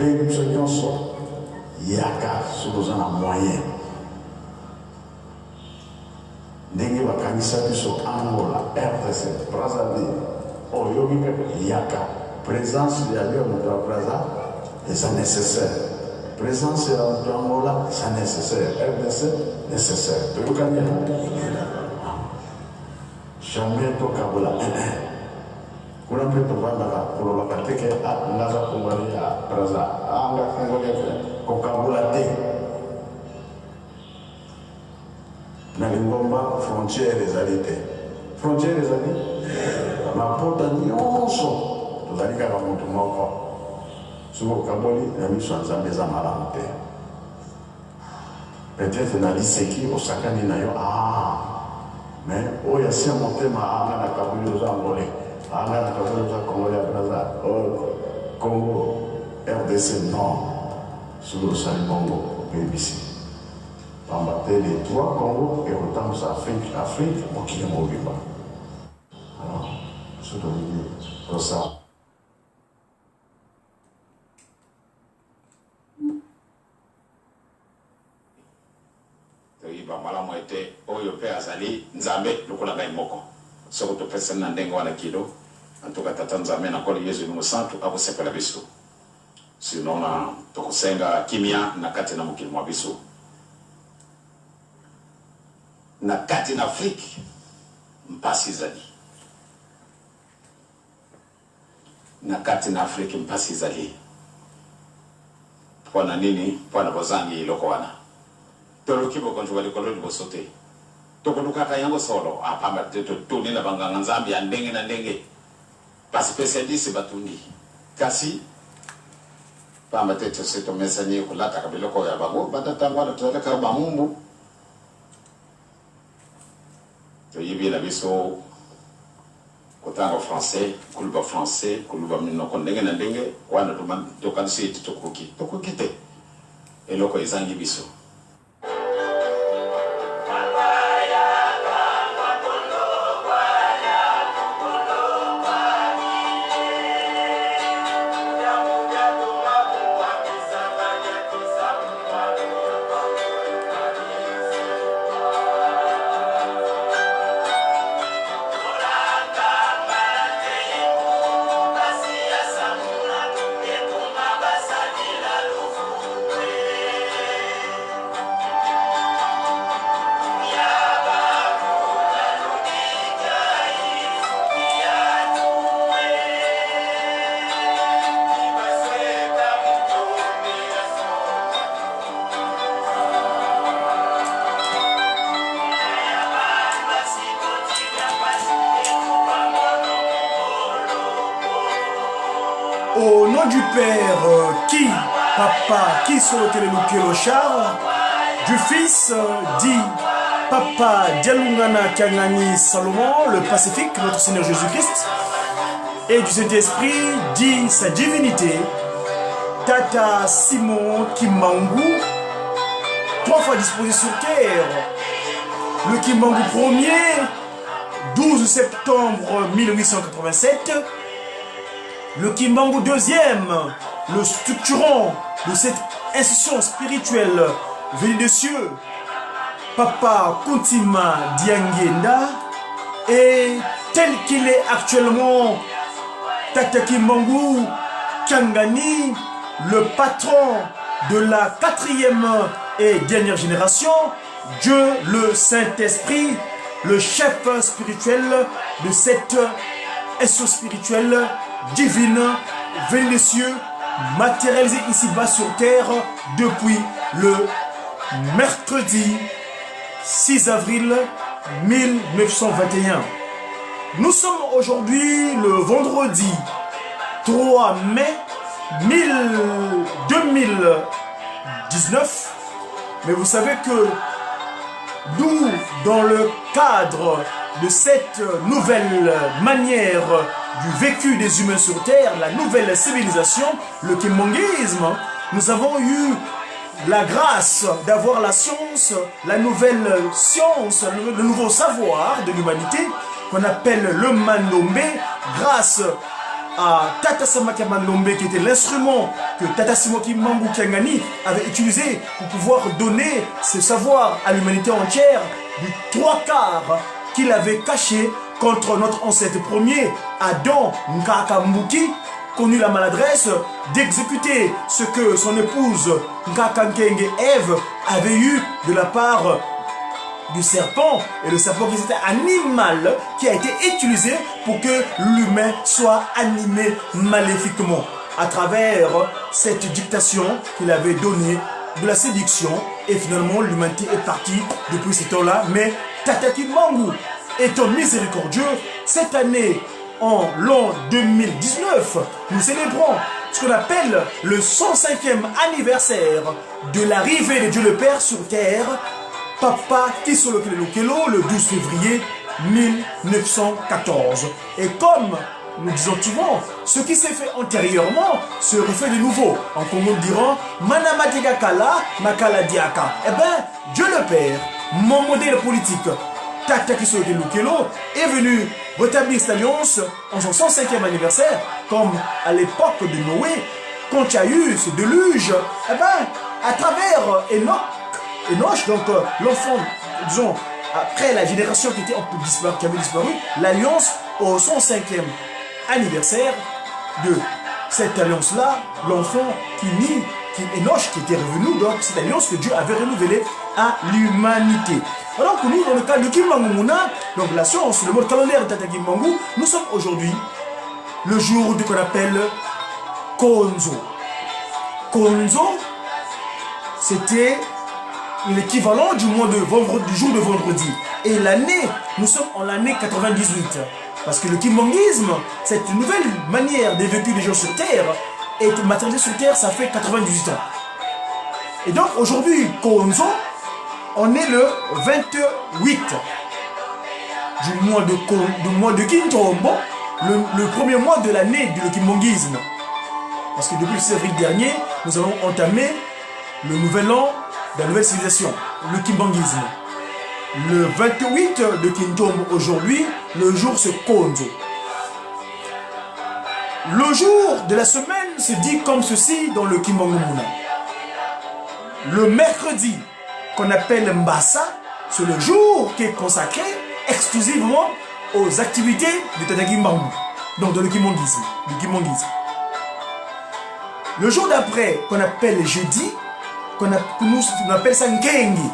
bénédiction nyonso yaka sokoza na moyen ndenge bakanisa biso Angola RDC Brazzaville oyobi pe yaka présence ya yo moto ya Brazza est nécessaire présence ya moto ya Angola c'est nécessaire RDC nécessaire toyokani jamais tokabola kuna mpe tovandaka kolobaka te ke ngaza kongole ya Brazza anga kongole kokabola te na lingomba frontière ezali te frontière ezali mapota nyonso tozali kaka motu moko soki okaboli na miso ya Nzambe eza malamu te peut-être na liseki osakani na yo mais oyo asia motema anga na kaboli oza angole anga na kaboli oza Congolais ya Brazza Congo RDC non soki osali bongo okebisi pamba te les trois Congo ekotambusa Afrique mokili mobimba alors soki tolingi tosala malamu ete oyo pe azali Nzambe lokola ngai moko soko topesa na ndenge wana kilo antuka tata Nzambe na koli Yesu ni musantu akosepela biso sinona tokosenga kimia na kati na mokili mwa biso na kati na Afrique mpasi zali na kati na Afrique mpasi zali kwa nini kwa bazangi loko wana tolokibo kontu wali koloni bosote tokoluka yango solo apamba to nina banganga Nzambe ya ndenge na ndenge ba specialiste batundi kasi pamba tete seto mesani kulata kabiloko ya bago batatangwa toleka ba mumbu to yibi la biso kotanga français kuluba mino kondenge na ndenge wana to kanisi tokuki te eloko ezangi biso. Au nom du Père, qui, Papa, qui sur lequel le char, du Fils, dit Papa Dialungana Kangani Salomon, le Pacifique, notre Seigneur Jésus-Christ, et du Saint-Esprit, dit sa divinité, Tata Simon Kimbangu, 3 fois disposé sur terre, le Kimbangu 1er, 12 septembre 1887, le Kimbangu 2e, le structurant de cette institution spirituelle venue des cieux, Papa Kuntima Diangenda, et tel qu'il est actuellement, Tata Kimbangu Kangani, le patron de la 4e et dernière génération, Dieu le Saint-Esprit, le chef spirituel de cette institution spirituelle divine, venue des cieux, matérialisée ici-bas sur terre depuis le mercredi 6 avril 1921. Nous sommes aujourd'hui le vendredi 3 mai 2019, mais vous savez que nous, dans le cadre de cette nouvelle manière du vécu des humains sur terre, la nouvelle civilisation, le kimbanguisme, nous avons eu la grâce d'avoir la science, la nouvelle science, le nouveau savoir de l'humanité qu'on appelle le Mandombe, grâce à Tata Samaki Mandombe, qui était l'instrument que Tata Simoki Mangou Kiangani avait utilisé pour pouvoir donner ce savoir à l'humanité entière, du 3/4 qu'il avait caché contre notre ancêtre premier, Adam Nkakambuki, connu la maladresse d'exécuter ce que son épouse Nkakankenge Ève avait eu de la part du serpent, et le serpent qui était un animal qui a été utilisé pour que l'humain soit animé maléfiquement à travers cette dictation qu'il avait donnée de la séduction, et finalement l'humanité est partie depuis ce temps-là. Mais Tataki Mangou étant miséricordieux, cette année, en l'an 2019, nous célébrons ce qu'on appelle le 105e anniversaire de l'arrivée de Dieu le Père sur terre, Papa Kisolo Kelokelo, le 12 février 1914. Et comme nous disons souvent, ce qui s'est fait antérieurement se refait de nouveau. En Congo, nous dirons Manamatega Kala, Makala Diaka. Eh bien, Dieu le Père, mon modèle politique, Tata Kisolo Kelokelo, est venu rétablir cette alliance en son 105e anniversaire, comme à l'époque de Noé, quand il y a eu ce déluge. Eh bien, à travers Enoch, donc l'enfant, disons, après la génération qui avait disparu, l'alliance au 105e anniversaire de cette alliance-là, l'enfant Enoch qui était revenu, donc cette alliance que Dieu avait renouvelée à l'humanité. Alors que nous, dans le cas de Kimbangu Mouna, donc la science, le mode calendaire de Tata Kimbangu, nous sommes aujourd'hui le jour qu'on appelle Konzo. Konzo, c'était l'équivalent du jour de vendredi. Et l'année, nous sommes en l'année 98. Parce que le kimbanguisme, cette nouvelle manière de vécu des gens sur Terre, est matérialisée sur Terre, ça fait 98 ans. Et donc aujourd'hui, Konzo, on est le 28 du mois de Kintombo, le premier mois de l'année du kimbanguisme. Parce que depuis le 6 avril dernier, nous avons entamé le nouvel an de la nouvelle civilisation, le kimbanguisme. Le 28 de Kintombo aujourd'hui, le jour c'est Konzo. Le jour de la semaine se dit comme ceci dans le Kimbangu Mouna. Le mercredi, qu'on appelle Mbassa, c'est le jour qui est consacré exclusivement aux activités de Tata Kimbangu, donc de le kimbanguisme. Le jour d'après, qu'on appelle jeudi, nous appelle ça Nkengi.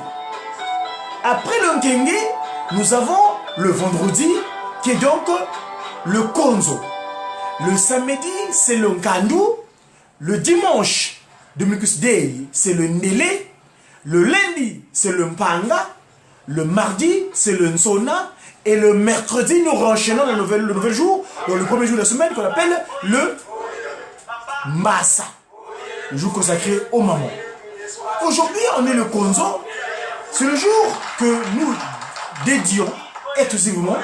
Après le Nkengi, nous avons le vendredi, qui est donc le Konzo. Le samedi, c'est le Nkandu. Le dimanche, de Mikus Day, c'est le Nélé. Le lundi, c'est le Mpanga. Le mardi, c'est le Nsona. Et le mercredi, nous enchaînons le nouvel jour, donc le premier jour de la semaine, qu'on appelle le Mbassa. Le jour consacré aux mamans. Aujourd'hui, on est le Konzo. C'est le jour que nous dédions exclusivement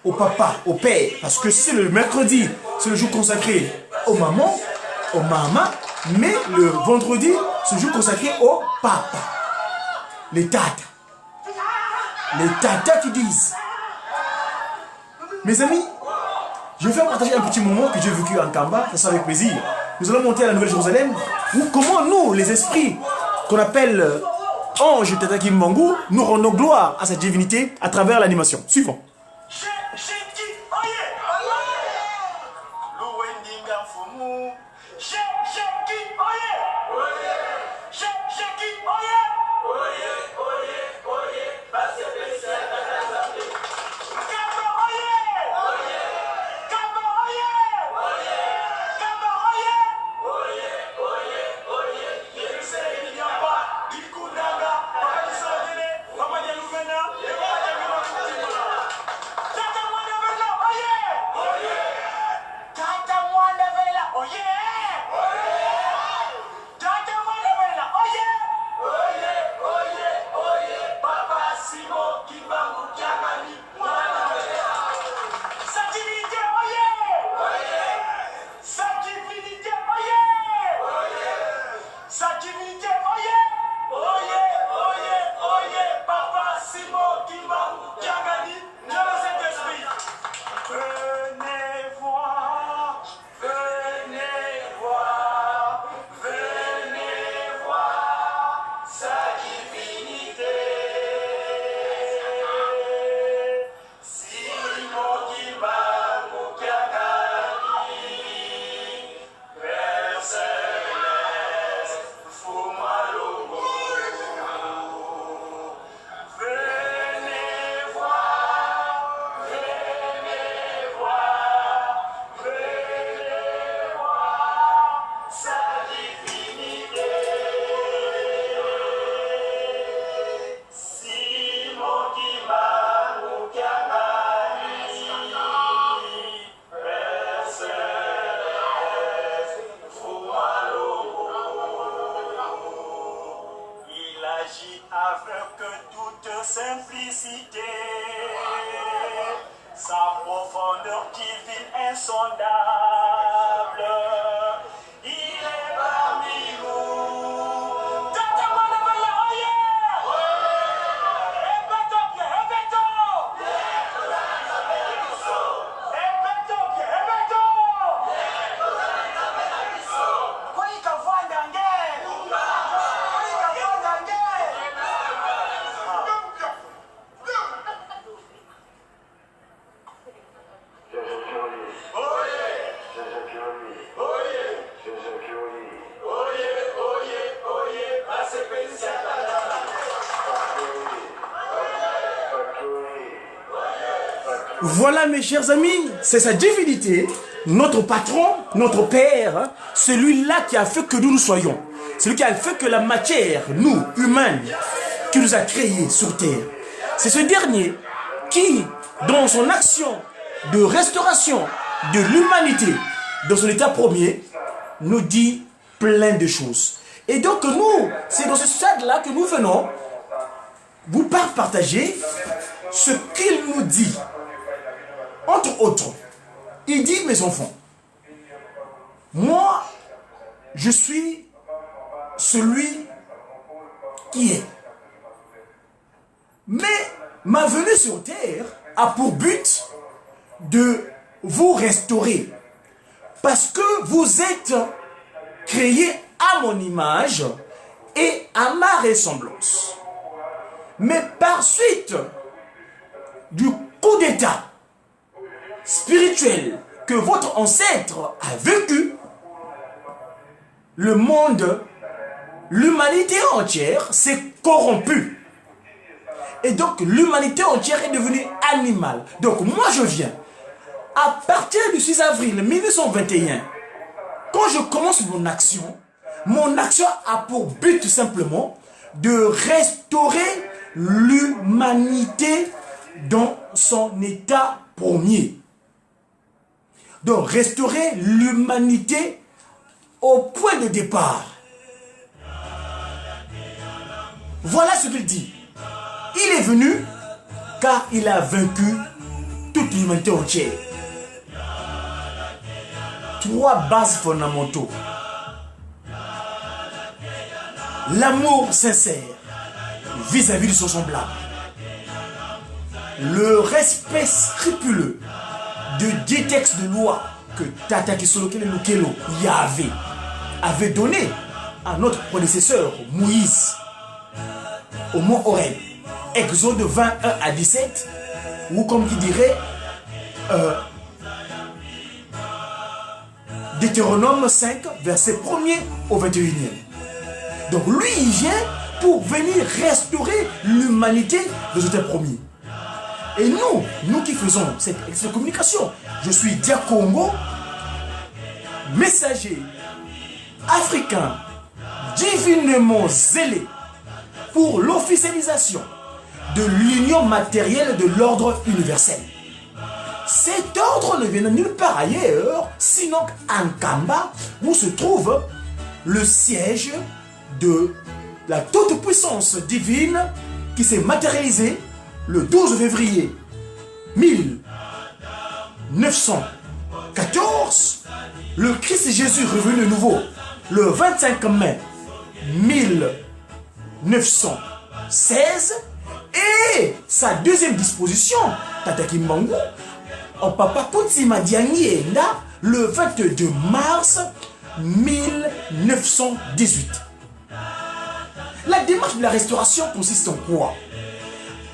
au papa, au père. Parce que c'est le mercredi, c'est le jour consacré aux mamans, aux mamas. Mais le vendredi, c'est le jour consacré au papa. Les tatas. Les tatas qui disent. Mes amis, je vais partager un petit moment que j'ai vécu en Kamba, ça sera avec plaisir. Nous allons monter à la Nouvelle-Jérusalem, où comment nous, les esprits, qu'on appelle anges Tata Kimbangu, nous rendons gloire à cette divinité à travers l'animation. Suivant. agit avec toute simplicité. Sa profondeur divine insondable. Il est parmi nous. Voilà mes chers amis, c'est sa divinité, notre patron, notre père, hein, celui-là qui a fait que nous soyons. Celui qui a fait que la matière, nous, humains, qui nous a créés sur terre. C'est ce dernier qui, dans son action de restauration de l'humanité, dans son état premier, nous dit plein de choses. Et donc nous, c'est dans ce stade-là que nous venons vous partager ce qu'il nous dit. Entre autres, il dit, mes enfants, moi, je suis celui qui est. Mais ma venue sur terre a pour but de vous restaurer. Parce que vous êtes créés à mon image et à ma ressemblance. Mais par suite du coup d'état spirituel que votre ancêtre a vécu, le monde, l'humanité entière s'est corrompue. Et donc l'humanité entière est devenue animale. Donc moi je viens, à partir du 6 avril 1921, quand je commence mon action a pour but tout simplement de restaurer l'humanité dans son état premier. Donc restaurer l'humanité au point de départ. Voilà ce qu'il dit. Il est venu car il a vaincu toute l'humanité entière. 3 bases fondamentaux. L'amour sincère vis-à-vis de son semblable. Le respect scrupuleux de 10 textes de loi que Tata Kisolokele Lukelo Yahvé avait donné à notre prédécesseur Moïse au mont Horeb. Exode 21 à 17, ou comme qui dirait Deutéronome 5, verset 1er au 21e. Donc lui, il vient pour venir restaurer l'humanité de ce premier. Et nous qui faisons cette communication, je suis Dia Congo, messager africain, divinement zélé pour l'officialisation de l'union matérielle de l'ordre universel. Cet ordre ne vient de nulle part ailleurs, sinon en Kamba, où se trouve le siège de la toute-puissance divine qui s'est matérialisée le 12 février 1914, le Christ Jésus revenu de nouveau le 25 mai 1916 et sa deuxième disposition, Tataki Mbangu, au Papa Kuti Madiangienda, le 22 mars 1918. La démarche de la restauration consiste en quoi?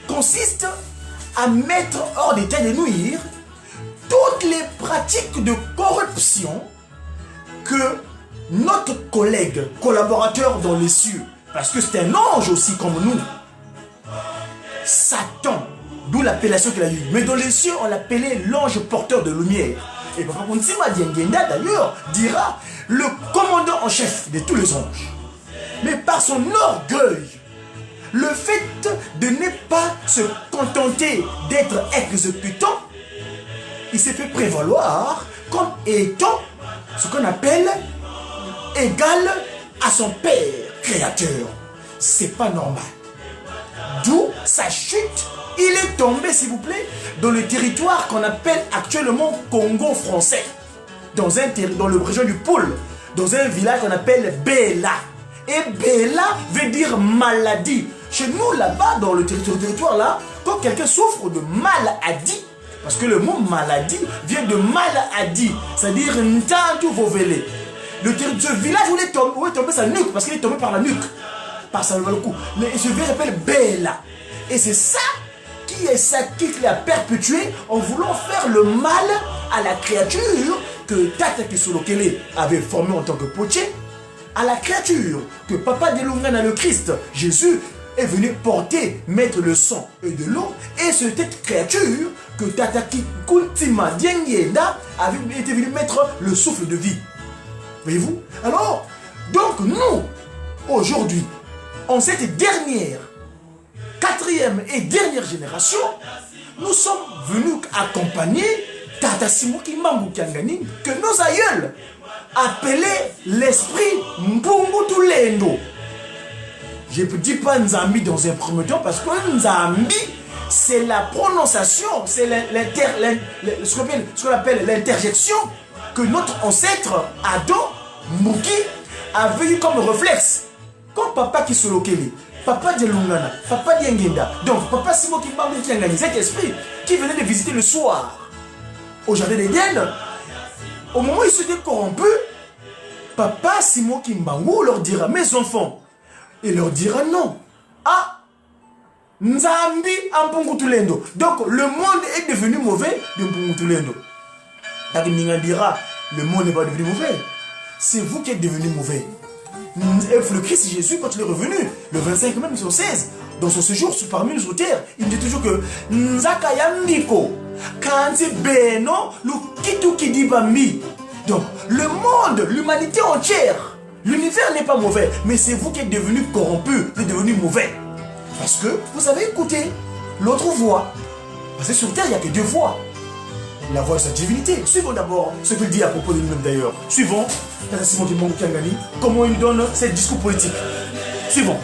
Consiste à mettre hors d'état de nuire toutes les pratiques de corruption que notre collègue, collaborateur dans les cieux, parce que c'est un ange aussi comme nous, Satan, d'où l'appellation qu'il a eue, mais dans les cieux on l'appelait l'ange porteur de lumière. Et Papa Kuntima Diengenda d'ailleurs dira le commandant en chef de tous les anges. Mais par son orgueil, le fait de ne pas se contenter d'être exécutant, il s'est fait prévaloir comme étant ce qu'on appelle égal à son Père créateur. c'est pas normal. D'où sa chute. Il est tombé, s'il vous plaît, dans le territoire qu'on appelle actuellement Congo français. Dans le région du Pôle, dans un village qu'on appelle Bela. Et Bela veut dire maladie. Chez nous, là-bas, dans le territoire là, quand quelqu'un souffre de maladie, parce que le mot maladie vient de maladie, c'est-à-dire Ntantu Vovele. Ce village où il est tombé sa nuque, parce qu'il est tombé par la nuque, par sa cou. Ce village s'appelle Bela. Et c'est ça qui l'a perpétué en voulant faire le mal à la créature que Tata Kisolokele avait formée en tant que potier, à la créature que Papa Delungana, le Christ, Jésus, est venu porter, mettre le sang et de l'eau, et c'est cette créature que Tata Kuntima Diengenda avait été venu mettre le souffle de vie. Voyez-vous? Alors, donc nous, aujourd'hui, en cette dernière, quatrième et dernière génération, nous sommes venus accompagner Tata Simoki Mbangu Kiangani, que nos aïeuls appelaient l'esprit Mbungu Lendo. Je ne dis pas Nzambi dans un premier temps parce que Nzambi, c'est la prononciation, c'est ce qu'on appelle l'interjection que notre ancêtre Adam Mouki avait eu comme réflexe. Quand Papa Kisolokele, Papa Delungana, Papa Diengenda, donc Papa Simoki Mbangu Kiangani, cet esprit qui venait de visiter le soir au jardin d'Éden, au moment où il s'était corrompu, Papa Simoki Mbangu leur dira, mes enfants, il leur dira non. Ah, Nzambi Ampungutulendo. Donc le monde est devenu mauvais de Mpungutulendo. Ninga dira, le monde n'est pas devenu mauvais. C'est vous qui êtes devenu mauvais. Le Christ Jésus, quand il est revenu, le 25 même sur 16, dans son séjour parmi nous sur terre, il dit toujours que Nzakayamiko, Kanti Beno, Lukitu Kidibambi. Donc le monde, l'humanité entière, l'univers n'est pas mauvais, mais c'est vous qui êtes devenu corrompu, vous êtes devenu mauvais. Parce que vous avez écouté l'autre voix. Parce que sur terre, il n'y a que deux voix. La voix de sa divinité. Suivons d'abord ce qu'il dit à propos de lui-même d'ailleurs. Suivons Tata Simoki Mbangu Kiangani, comment il donne ses discours politiques. Suivons.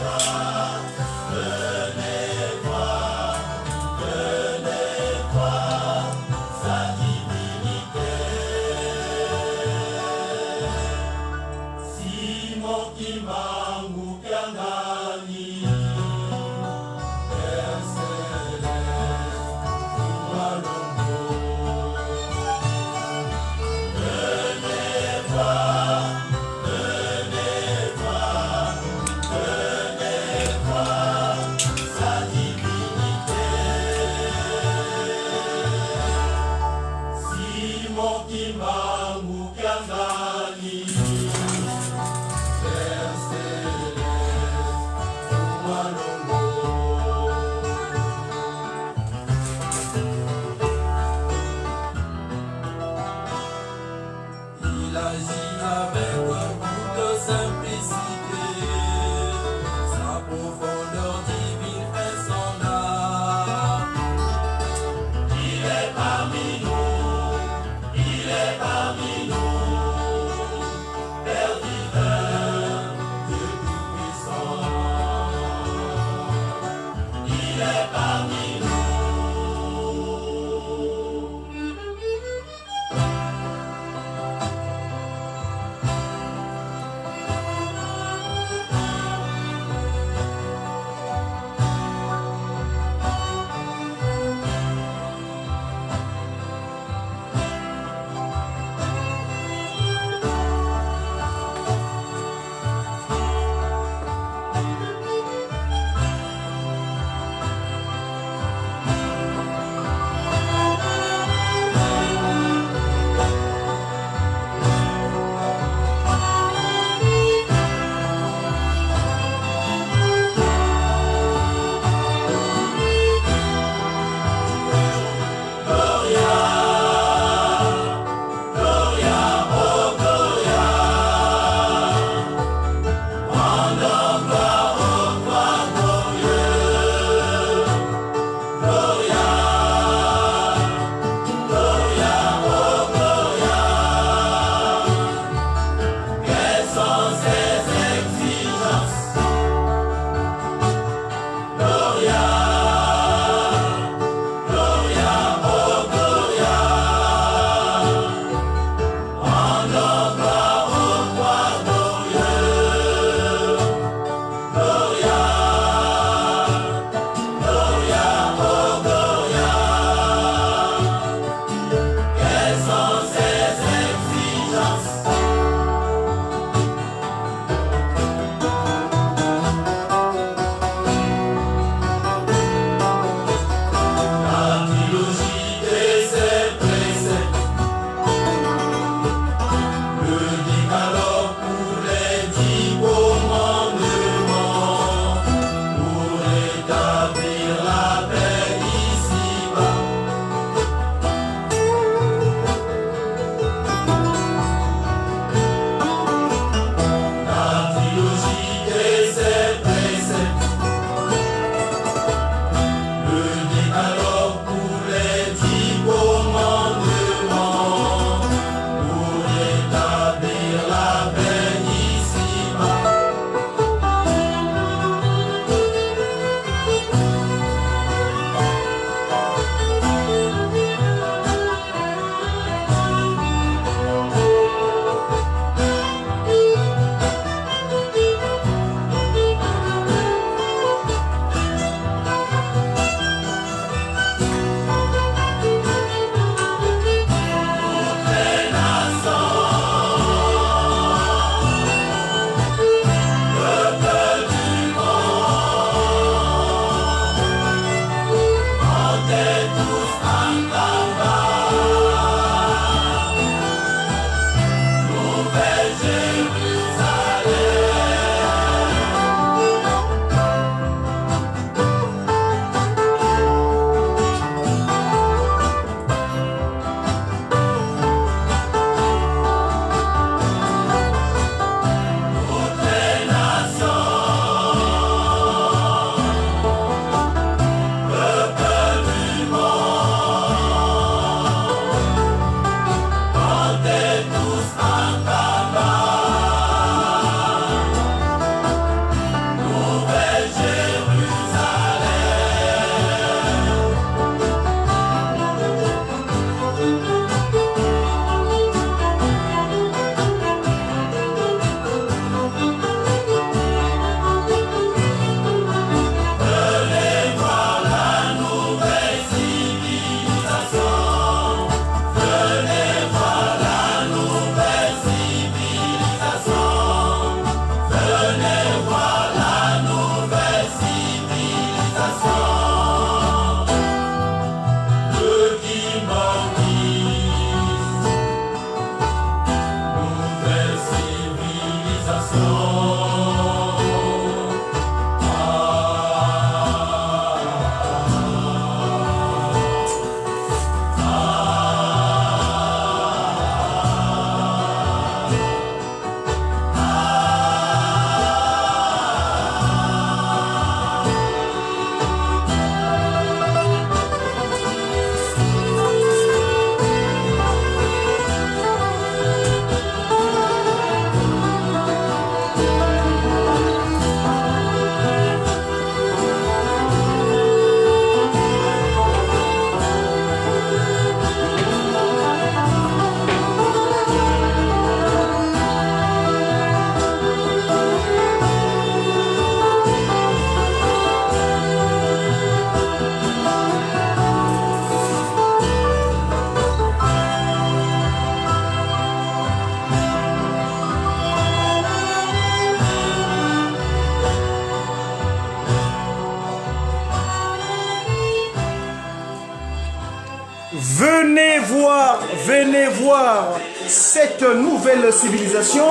venez voir cette nouvelle civilisation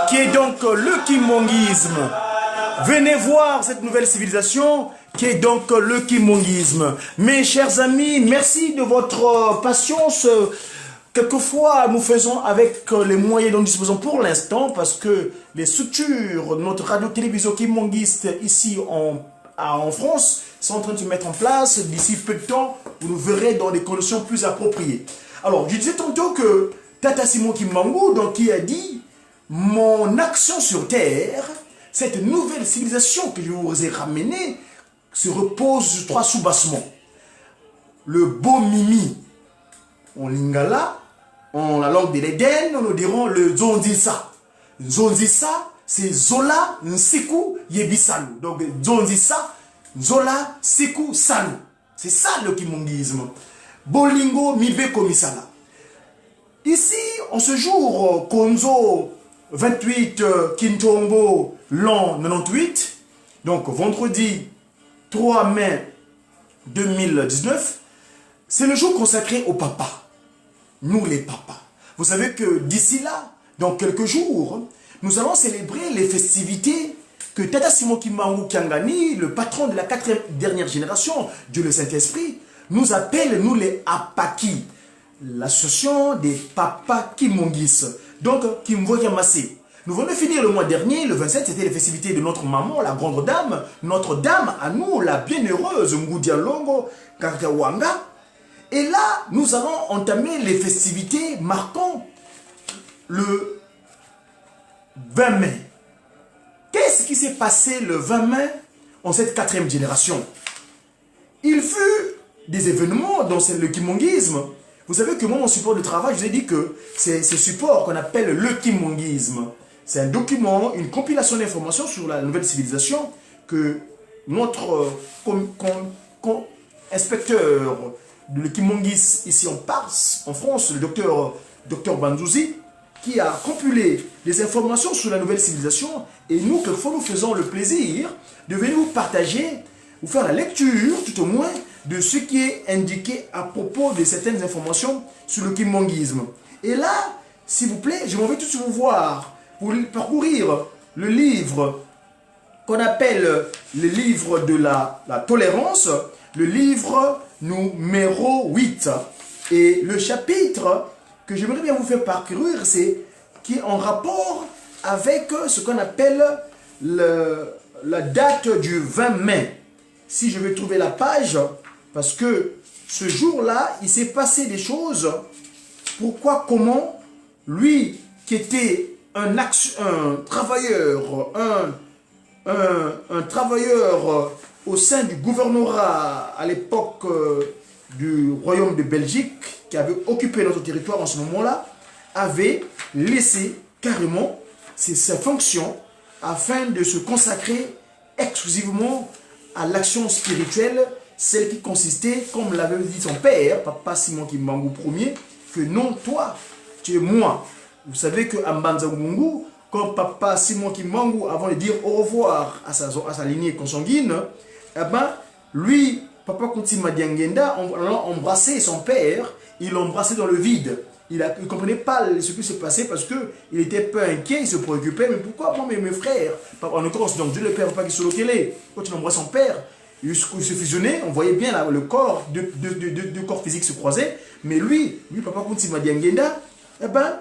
qui est donc le kimongisme. Venez voir cette nouvelle civilisation qui est donc le kimongisme. Mes chers amis, merci de votre patience. Quelquefois, nous faisons avec les moyens dont nous disposons pour l'instant parce que les structures de notre radio-télévision kimongiste ici en France sont en train de se mettre en place. D'ici peu de temps, vous nous verrez dans des conditions plus appropriées. Alors, je disais tantôt que Tata Simon Kimbangu, donc, qui a dit « Mon action sur Terre, cette nouvelle civilisation que je vous ai ramenée, se repose sur 3 soubassements. Le beau mimi en lingala, en la langue de l'Éden, nous dirons le zonzisa. Zonzisa, c'est Zola, Nsiku, Yebisalu. Donc, zonzisa, Zola, Siku, Salu. C'est ça le kimongisme. Bolingo, Mibe, Komisala. Ici, en ce jour, Konzo 28, Kintombo, l'an 98, donc vendredi 3 mai 2019, c'est le jour consacré au papa. Nous les papas. Vous savez que d'ici là, dans quelques jours, nous allons célébrer les festivités que Tata Simon Kimbangu Kiangani, le patron de la 4e dernière génération, Dieu le Saint-Esprit, nous appelle, nous les Apaki, l'association des papas Kimongis, donc Kimvo Yamase. Nous venons de finir le mois dernier, le 27, c'était les festivités de notre maman, la grande dame, notre dame à nous, la bienheureuse Ngudia Longo Kakawanga. Et là, nous allons entamer les festivités marquant le 20 mai. Qu'est-ce qui s'est passé le 20 mai en cette 4e génération? Il fut des événements dans le kimongisme. Vous savez que moi, mon support de travail, je vous ai dit que c'est ce support qu'on appelle le kimongisme. C'est un document, une compilation d'informations sur la nouvelle civilisation que notre inspecteur de l'Ekimongis ici en Pars, en France, le docteur Bandouzi, qui a compilé des informations sur la nouvelle civilisation. Et nous, quelquefois, nous faisons le plaisir de venir vous partager, vous faire la lecture, tout au moins, de ce qui est indiqué à propos de certaines informations sur le kimongisme. Et là, s'il vous plaît, je m'en vais tout de suite vous voir, pour parcourir le livre qu'on appelle le livre de la tolérance, le livre numéro 8. Et le chapitre que j'aimerais bien vous faire parcourir, c'est qui est en rapport avec ce qu'on appelle la date du 20 mai. Si je vais trouver la page, parce que ce jour-là, il s'est passé des choses. Pourquoi, comment, lui qui était un travailleur, un travailleur au sein du gouvernorat à l'époque du royaume de Belgique, qui avait occupé notre territoire en ce moment-là, avait laissé carrément sa fonction afin de se consacrer exclusivement à l'action spirituelle, celle qui consistait, comme l'avait dit son père, Papa Simon Kimbangu Ier, que non, toi, tu es moi. Vous savez que Mbanza Mungu, comme Papa Simon Kimbangu, avant de dire au revoir à sa lignée consanguine, eh ben, lui, Papa Kuntima Diangenda, en allant embrasser son père, il l'embrassait dans le vide. Il ne comprenait pas ce qui se passait parce qu'il était peu inquiet, il se préoccupait. Mais pourquoi moi, mes frères, en l'occurrence, donc Dieu le Père, Papa Kisolokele, quand il embrasse son père, il se fusionnait, on voyait bien là, le corps, deux corps physiques se croisaient. Mais lui Papa Kuntima Diangenda, eh ben,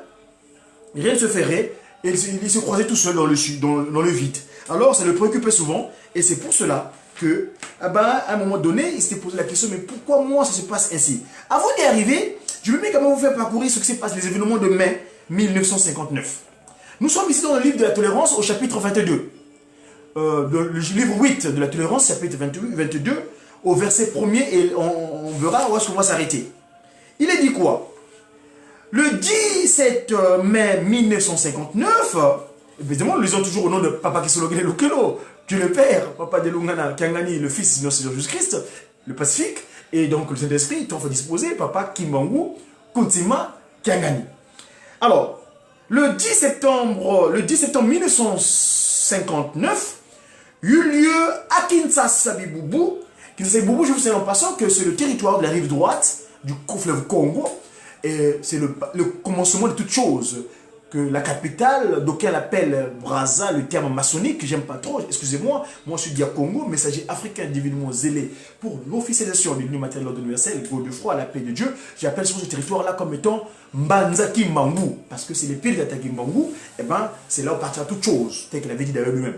rien ne se ferait, et il se croisait tout seul dans le vide. Alors, ça le préoccupait souvent, et c'est pour cela que, eh ben, à un moment donné, il s'était posé la question, mais pourquoi moi ça se passe ainsi? Avant d'y arriver, je vais quand même vous faire parcourir ce qui se passe, les événements de mai 1959. Nous sommes ici dans le livre de la tolérance au chapitre 22. Le livre 8 de la tolérance, chapitre 22, au verset 1er, et on verra où est-ce qu'on va s'arrêter. Il est dit quoi? Le 17 mai 1959, évidemment, nous lisons toujours au nom de Papa Kisolokele Lukelo, Dieu le Père, Papa de Lungana Kiangani, le Fils de notre Seigneur Jésus-Christ, le Pacifique, et donc le Saint-Esprit, tout fait disposer, Papa Kimbangu Kuntima Kiangani. Alors, le 10 septembre 1959, eut lieu à Kinshasa Boubou. Kinshasa Boubou, je vous sais en passant que c'est le territoire de la rive droite du fleuve Congo. Et c'est le commencement de toutes choses. Que la capitale, d'aucuns l'appellent Brazza, le terme maçonnique, que j'aime pas trop, excusez-moi, moi je suis Dia Congo, messager africain divinement zélé pour l'officialisation de l'Union matérielle de l'ordre universel, Godefroy, la paix de Dieu. J'appelle sur ce territoire-là comme étant Mbanza Kimbangu, parce que c'est les pieds d'Ata Kimbangu, et ben c'est là où partira toute chose, tel qu'il avait dit d'ailleurs lui-même.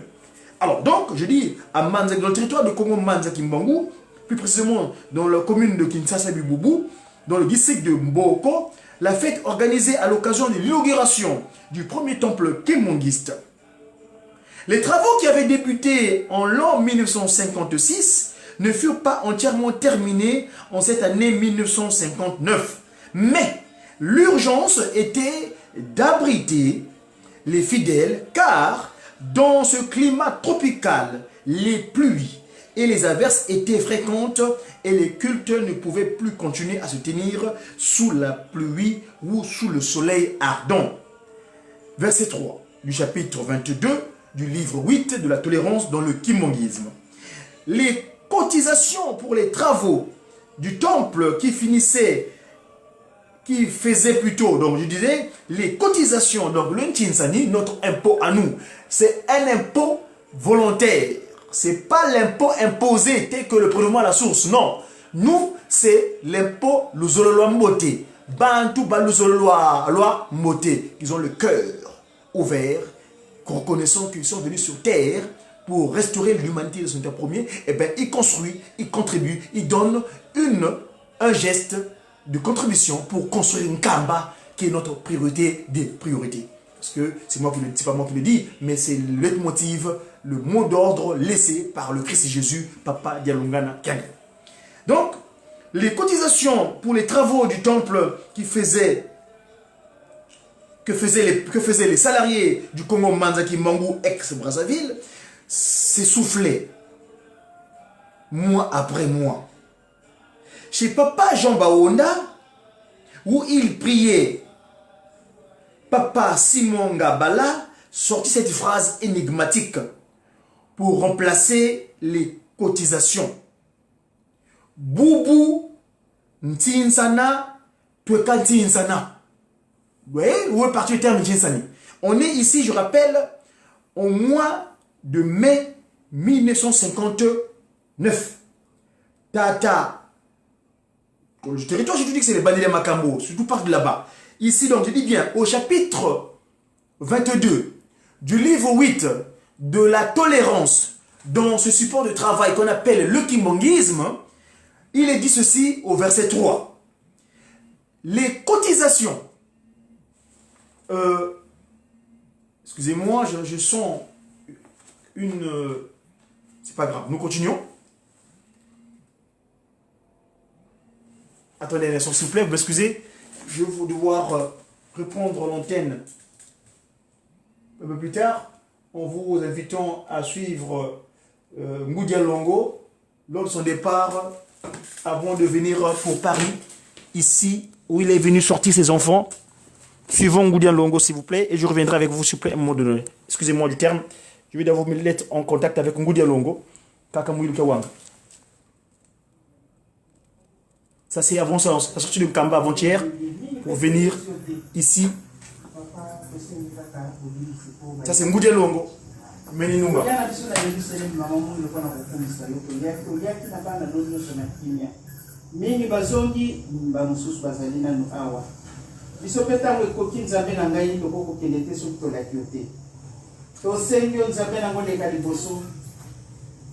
Alors donc, je dis, à Manza, dans le territoire de Congo Mbanza Kimbangu, plus précisément dans la commune de Kinshasa-Biboubou, dans le district de Mboko, la fête organisée à l'occasion de l'inauguration du premier temple kimbanguiste. Les travaux qui avaient débuté en l'an 1956 ne furent pas entièrement terminés en cette année 1959. Mais l'urgence était d'abriter les fidèles car dans ce climat tropical, les pluies et les averses étaient fréquentes et les cultes ne pouvaient plus continuer à se tenir sous la pluie ou sous le soleil ardent. Verset 3 du chapitre 22 du livre 8 de la tolérance dans le kimbanguisme. Les cotisations pour les travaux du temple qui faisaient plutôt, donc je disais, les cotisations, donc le Ntinsani, notre impôt à nous, c'est un impôt volontaire. C'est pas l'impôt imposé tel que le prélèvement à la source. Non. Nous, c'est l'impôt Luzololoa Mbote. Bantu Baluzololoa Mbote. Ils ont le cœur ouvert, reconnaissant qu'ils sont venus sur terre pour restaurer l'humanité de son terre premier. Et bien, ils construisent, ils contribuent, ils donnent un geste de contribution pour construire une Kamba qui est notre priorité des priorités. Parce que c'est pas moi qui le dis, mais c'est le leitmotiv, le mot d'ordre laissé par le Christ Jésus, Papa Dialungana Kane. Donc, les cotisations pour les travaux du temple que faisaient les salariés du Congo Mbanza Kimbangu ex-Brazzaville s'essoufflaient mois après mois. Chez Papa Jean Baonda, où il priait, Papa Simon Ngabala sortit cette phrase énigmatique pour remplacer les cotisations. Boubou Ntinsana Tweka Ntinsana. Vous voyez, où est parti le terme Ntinsani? On est ici, je rappelle, au mois de mai 1959. Tata. Dans le territoire, je te dis que c'est les Bandélé Makambo, surtout part de là-bas. Ici, donc, je dis bien, au chapitre 22 du livre 8 de la tolérance dans ce support de travail qu'on appelle le kimbanguisme, il est dit ceci au verset 3. Les cotisations, excusez-moi, je sens une... c'est pas grave, nous continuons. Attendez un instant, s'il vous plaît, vous m'excusez. Je vais devoir reprendre l'antenne un peu plus tard, en vous invitant à suivre Ngoudia Longo lors de son départ avant de venir pour Paris, ici où il est venu sortir ses enfants. Suivons Ngoudia Longo s'il vous plaît et je reviendrai avec vous s'il vous plaît à un moment donné. Excusez-moi du terme, je vais d'abord me mettre en contact avec Ngoudia Longo. Kakamouilou Kawang. Ça c'est avant ça, ça sorti de Kamba avant-hier pour venir ici. Ça c'est Ngoudia Longo. Meninumba. Mingi bazongi bamususu bazali nanu awa. Biso petango ekoki nzambe na ngai tokoko kelete so tolaki te. To sengyo nzambe na ngole ka liboso.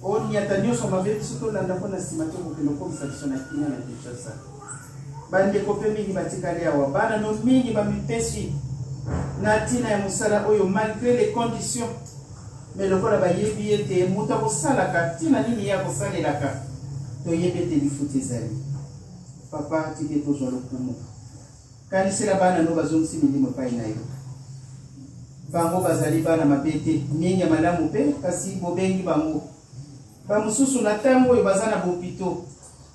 On yata nyonso mabe biso tolanda mpona nsima tokokende okomisa biso na kinya na Kinshasa. Bandeko mpe mingi batikali awa bana no mingi bamipesi na ntina ya mosala oyo malgré les conditions. Mais lokola bayebi ete moto akosalaka ntina nini ye akosalelaka toyebi ete lifuti ezali. Papa tike tozwa lokumu kanisela bana no bazongisi milimo epai na yo bango bazali bana mabe te mingi ya malamu mpe kasi bobengi bango bamosusu na ntango oyo baza na bopito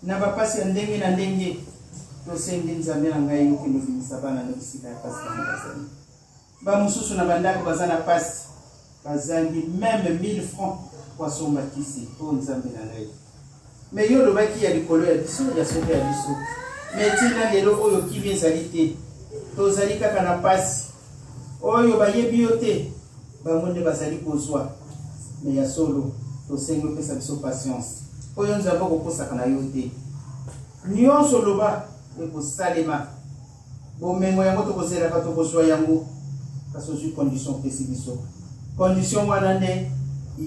na bapasi ya ndenge na ndenge tosengi nzambe na ngai yokende obimisa bana no bisika ya pasi bango bazali bamosusu na bandako baza na pasi bazangi meme 1000 francs po asomba kisi po nzambe na ngai. Mais yo lobaki ya likolo ya biso ya sote ya biso mais tina lelo oyo kimi ezali te tozali kaka na pasi oyo bayebi yo te bamonde bazali kozwa mais ya solo tosengi opesa biso patience oyo nzambe akokosaka na yo te nyonso loba ekosalema bomengo yango tokozelaka tokozwa yango kasi ozwi condition opesi biso condition wana nde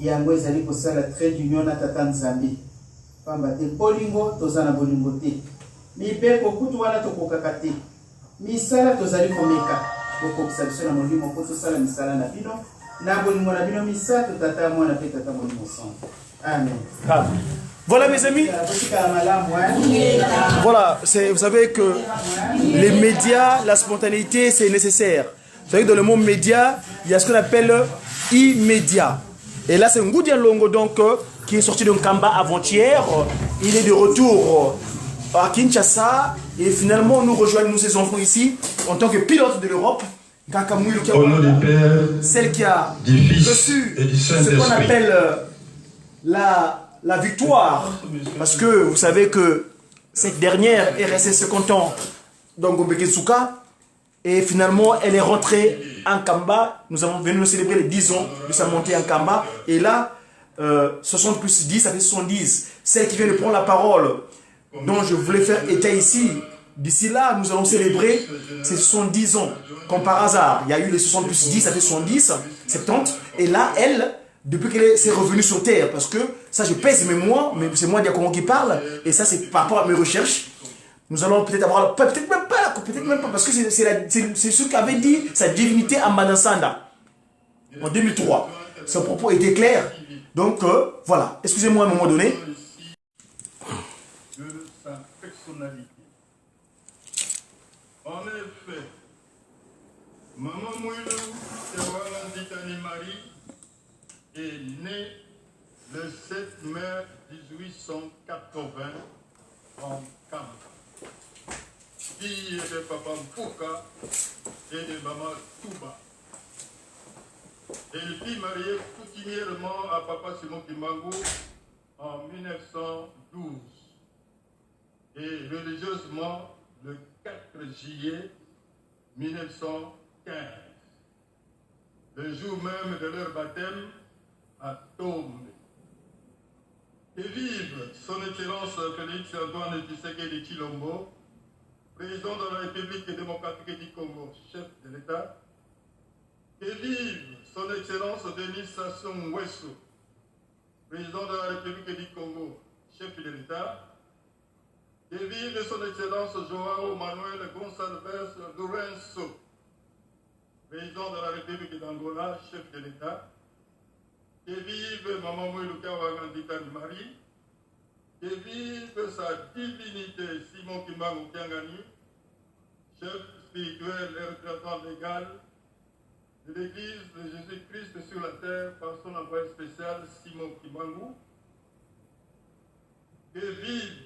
yango ezali kosala trait d'union na tata nzambe pamba te bolingo toza na bolingo te mibeko kutu wana tokokaka te misala tozali komeka bokokisa biso na molimo po tosala misala na bino na bolingo na bino misato tata mwana mpe tata molimo ensemble. Amen. Voilà mes amis, voilà, vous savez que les médias, la spontanéité c'est nécessaire. Vous savez que dans le monde média, il y a ce qu'on appelle immédiat. Et là c'est Ngoudia Longo donc qui est sorti d'un Kamba avant-hier. Il est de retour à Kinshasa et finalement nous rejoignons nous ses enfants ici en tant que pilote de l'Europe. Au nom du Père, celle qui a du Fils reçu et du ce qu'on Saint-Esprit. appelle la victoire, parce que vous savez que cette dernière est restée 50 ans dans Gombe-Ketsuka et finalement elle est rentrée en Kamba. Nous avons venu célébrer les 10 ans de sa montée en Kamba et là 60 plus 10 ça fait 70. Celle qui vient de prendre la parole dont je voulais faire état ici, d'ici là nous allons célébrer ces 70 ans comme par hasard. Il y a eu les 60 plus 10 ça fait 70, 70 et là elle, depuis qu'elle s'est revenue sur terre, parce que ça je pèse mes mots, mais c'est moi Diacono qui parle, et ça c'est par rapport à mes recherches, nous allons peut-être avoir, peut-être même pas, parce que c'est ce qu'avait dit sa divinité à Manasanda, en 2003. Son propos était clair, donc voilà, excusez-moi à un moment donné. De sa personnalité. En effet, Maman Mouilou, Tewala Nditani Marie, est né le 7 mai 1880 en Kamba. Fille de papa Mpouka et de maman Touba. Elle fut mariée coutumièrement à papa Simon Kimbangu en 1912 et religieusement le 4 juillet 1915, le jour même de leur baptême à Tombe. Et vive son Excellence Félix Antoine Tshisekedi Tshilombo, président de la République démocratique du Congo, chef de l'État. Et vive son Excellence Denis Sassou Nguesso, président de la République du Congo, chef de l'État. Et vive son Excellence Joao Manuel Gonçalves Lourenço, président de la République d'Angola, chef de l'État. Que vive Maman Mouilouka Wanganditani Marie, que vive sa divinité Simon Kimbangu Kiangani, chef spirituel et représentant légal de l'Église de Jésus-Christ sur la terre par son envoyé spécial Simon Kimbangu. Que vive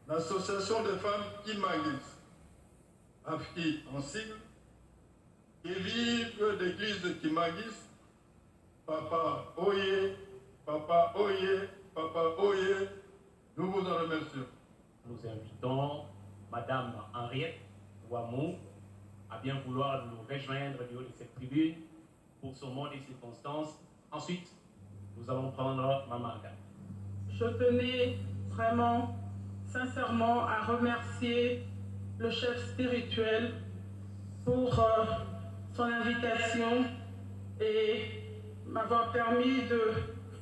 l'association des femmes Kimangis, AFKI en sigle, qui vivent l'église de Kimagis, Papa Oye, Papa Oye, Papa Oye, nous vous en remercions. Nous invitons Madame Henriette Ouamou à bien vouloir nous rejoindre du haut de cette tribune pour ce mot des circonstances. Ensuite, nous allons prendre Maman Agathe. Je tenais vraiment, sincèrement, à remercier le chef spirituel pour son invitation et m'avoir permis de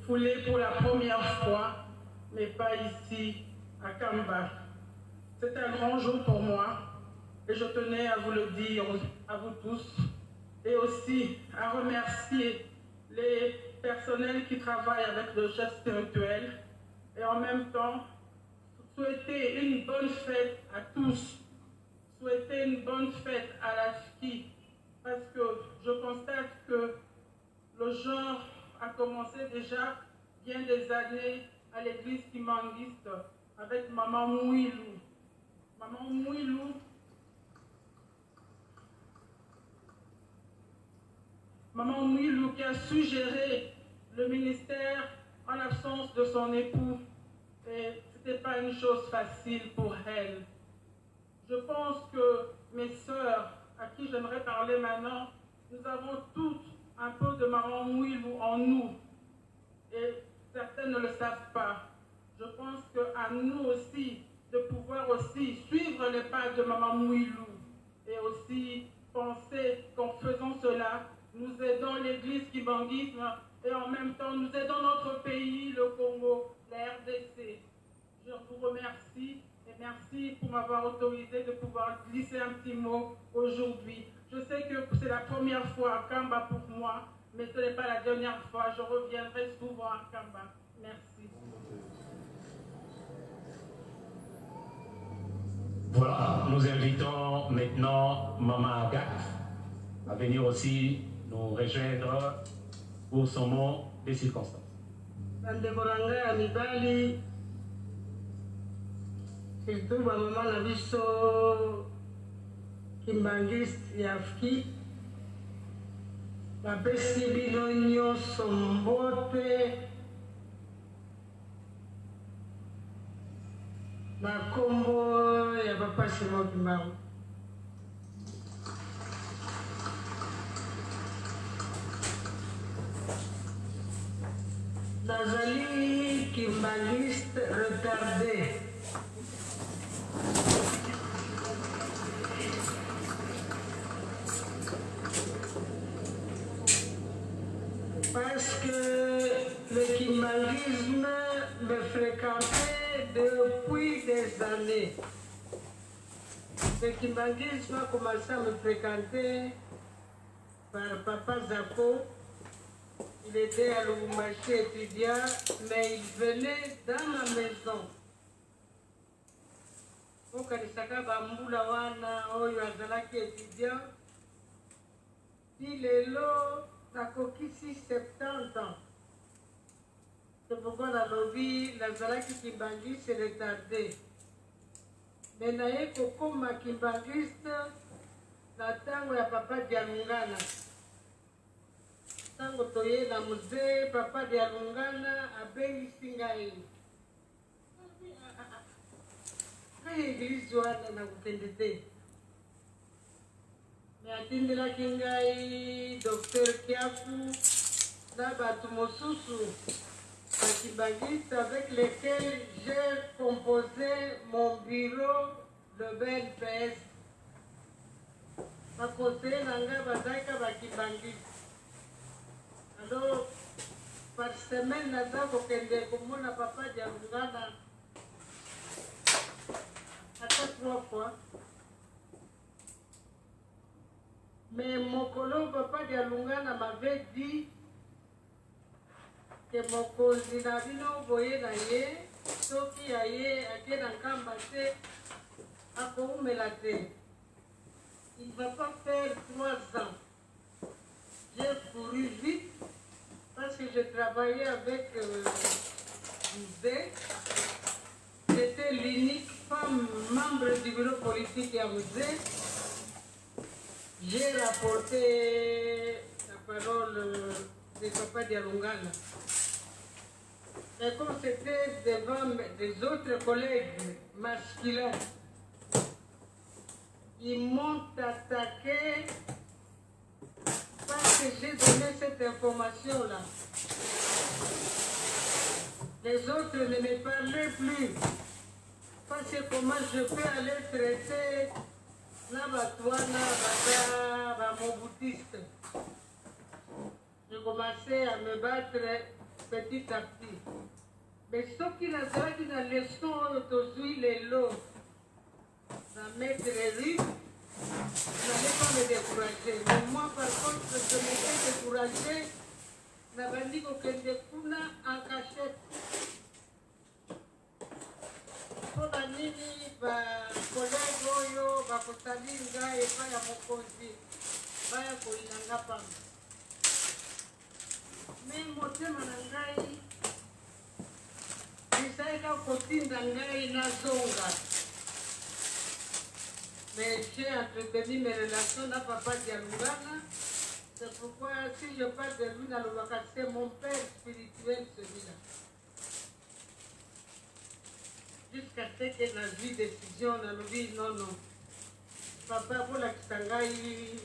fouler pour la première fois, mais pas ici, à Kamba. C'est un grand jour pour moi et je tenais à vous le dire à vous tous et aussi à remercier les personnels qui travaillent avec le chef spirituel et en même temps souhaiter une bonne fête à tous, souhaiter une bonne fête à la FKI parce que je constate que le genre a commencé déjà bien des années à l'église kimangiste avec Maman Mouilou. Maman Mouilou, Maman Mouilou qui a suggéré le ministère en l'absence de son époux. Et ce n'était pas une chose facile pour elle. Je pense que mes sœurs, à qui j'aimerais parler maintenant, nous avons toutes un peu de Maman Mouilou en nous. Et certaines ne le savent pas. Je pense qu'à nous aussi de pouvoir aussi suivre les pas de Maman Mouilou et aussi penser qu'en faisant cela, nous aidons l'église kimbanguisme et en même temps nous aidons notre pays, le Congo, la RDC. Je vous remercie et merci pour m'avoir autorisé de pouvoir glisser un petit mot aujourd'hui. Je sais que c'est la première fois à Kamba pour moi, mais ce n'est pas la dernière fois. Je reviendrai souvent à Kamba. Merci. Voilà, nous invitons maintenant Maman Agathe à venir aussi nous rejoindre pour son mot des circonstances. Bandekoranga mibali surtout maman na biso kimbangiste yafki bapesi bino nyonso mbote na kombo ya papa Simon Kimbangu. Nazali kimbanguiste retardé. Parce que le kimbanguisme me fréquentait depuis des années. Le kimbanguisme a commencé à me fréquenter par Papa Zako. Il était à Lubumbashi étudiant, mais il venait dans ma maison. Au Kanisaka Bambula wana oyo azalaki étudiant, il est là. Nakokisi 70 ans. C'est pourquoi la lobby, la Zalaki Kimbangi, c'est retardé. Mais naye kokoma kimbangiste, na tango ya papa Dialungana. Tango toye na musée, papa Dialungana abengisi ngai. Kaya église wana na kokende te. Atindelaki ngai Docteur Kiafu na bato mosusu bakibangiste avec lesquels j'ai composé mon bureau de BNPS. Bakoseye na ngai bazalaka bakibangiste. Alors par semaine naza kokende komona papa Dialungana ata 3 fois. Mais mon collègue papa Dialungana m'avait dit que mon cousin a dit non, voyez d'ailleurs, sauf qu'il y a eu un cambassé à Koumelate. Il ne va pas faire 3 ans. J'ai couru vite parce que je travaillais avec Mouzé. J'étais l'unique femme membre du bureau politique à Mouzé. J'ai rapporté la parole de papa Dialungana. Mais comme c'était devant des autres collègues masculins, ils m'ont attaqué parce que j'ai donné cette information-là. Les autres ne me parlaient plus. Parce que comment je peux aller traiter na batouana bata bamoboutiste. Je commençais à me battre petit à petit. Mais ce qui n'a pas dit dans les leçons aujourd'hui les lots, ça mettre les rues, n'allait pas me décourager. Mais moi par contre je m'étais découragé. N'a dit que kuna en cachette. Pona nini bakolege oyo bakosali ngai epai ya mokonzi baya kolinanga pamba. Me motema na ngai esalika kotinda ngai nazonga. Mais j'ai entretenu mes relations na papa Dialungana. C'est pourquoi si je parle de lui dans le Waka, c'est mon père spirituel celui-là. écarté que la vie décision, on a dit non, non. Papa, pour la Kitangaï,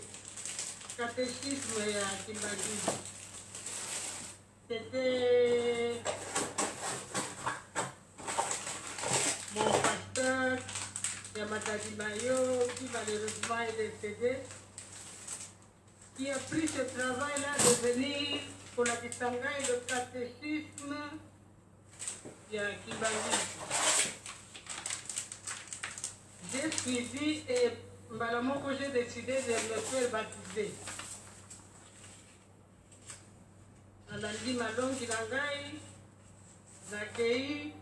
catéchisme à Kimbagi. C'était mon pasteur, Yamatadi Mayo, qui malheureusement est décédé, qui a pris ce travail-là de venir pour la Kitangaï, le catéchisme de Kimbagi. J'ai suivi et malheureusement que j'ai décidé de me faire baptiser. Alandi Malongi Nangai, Zakei,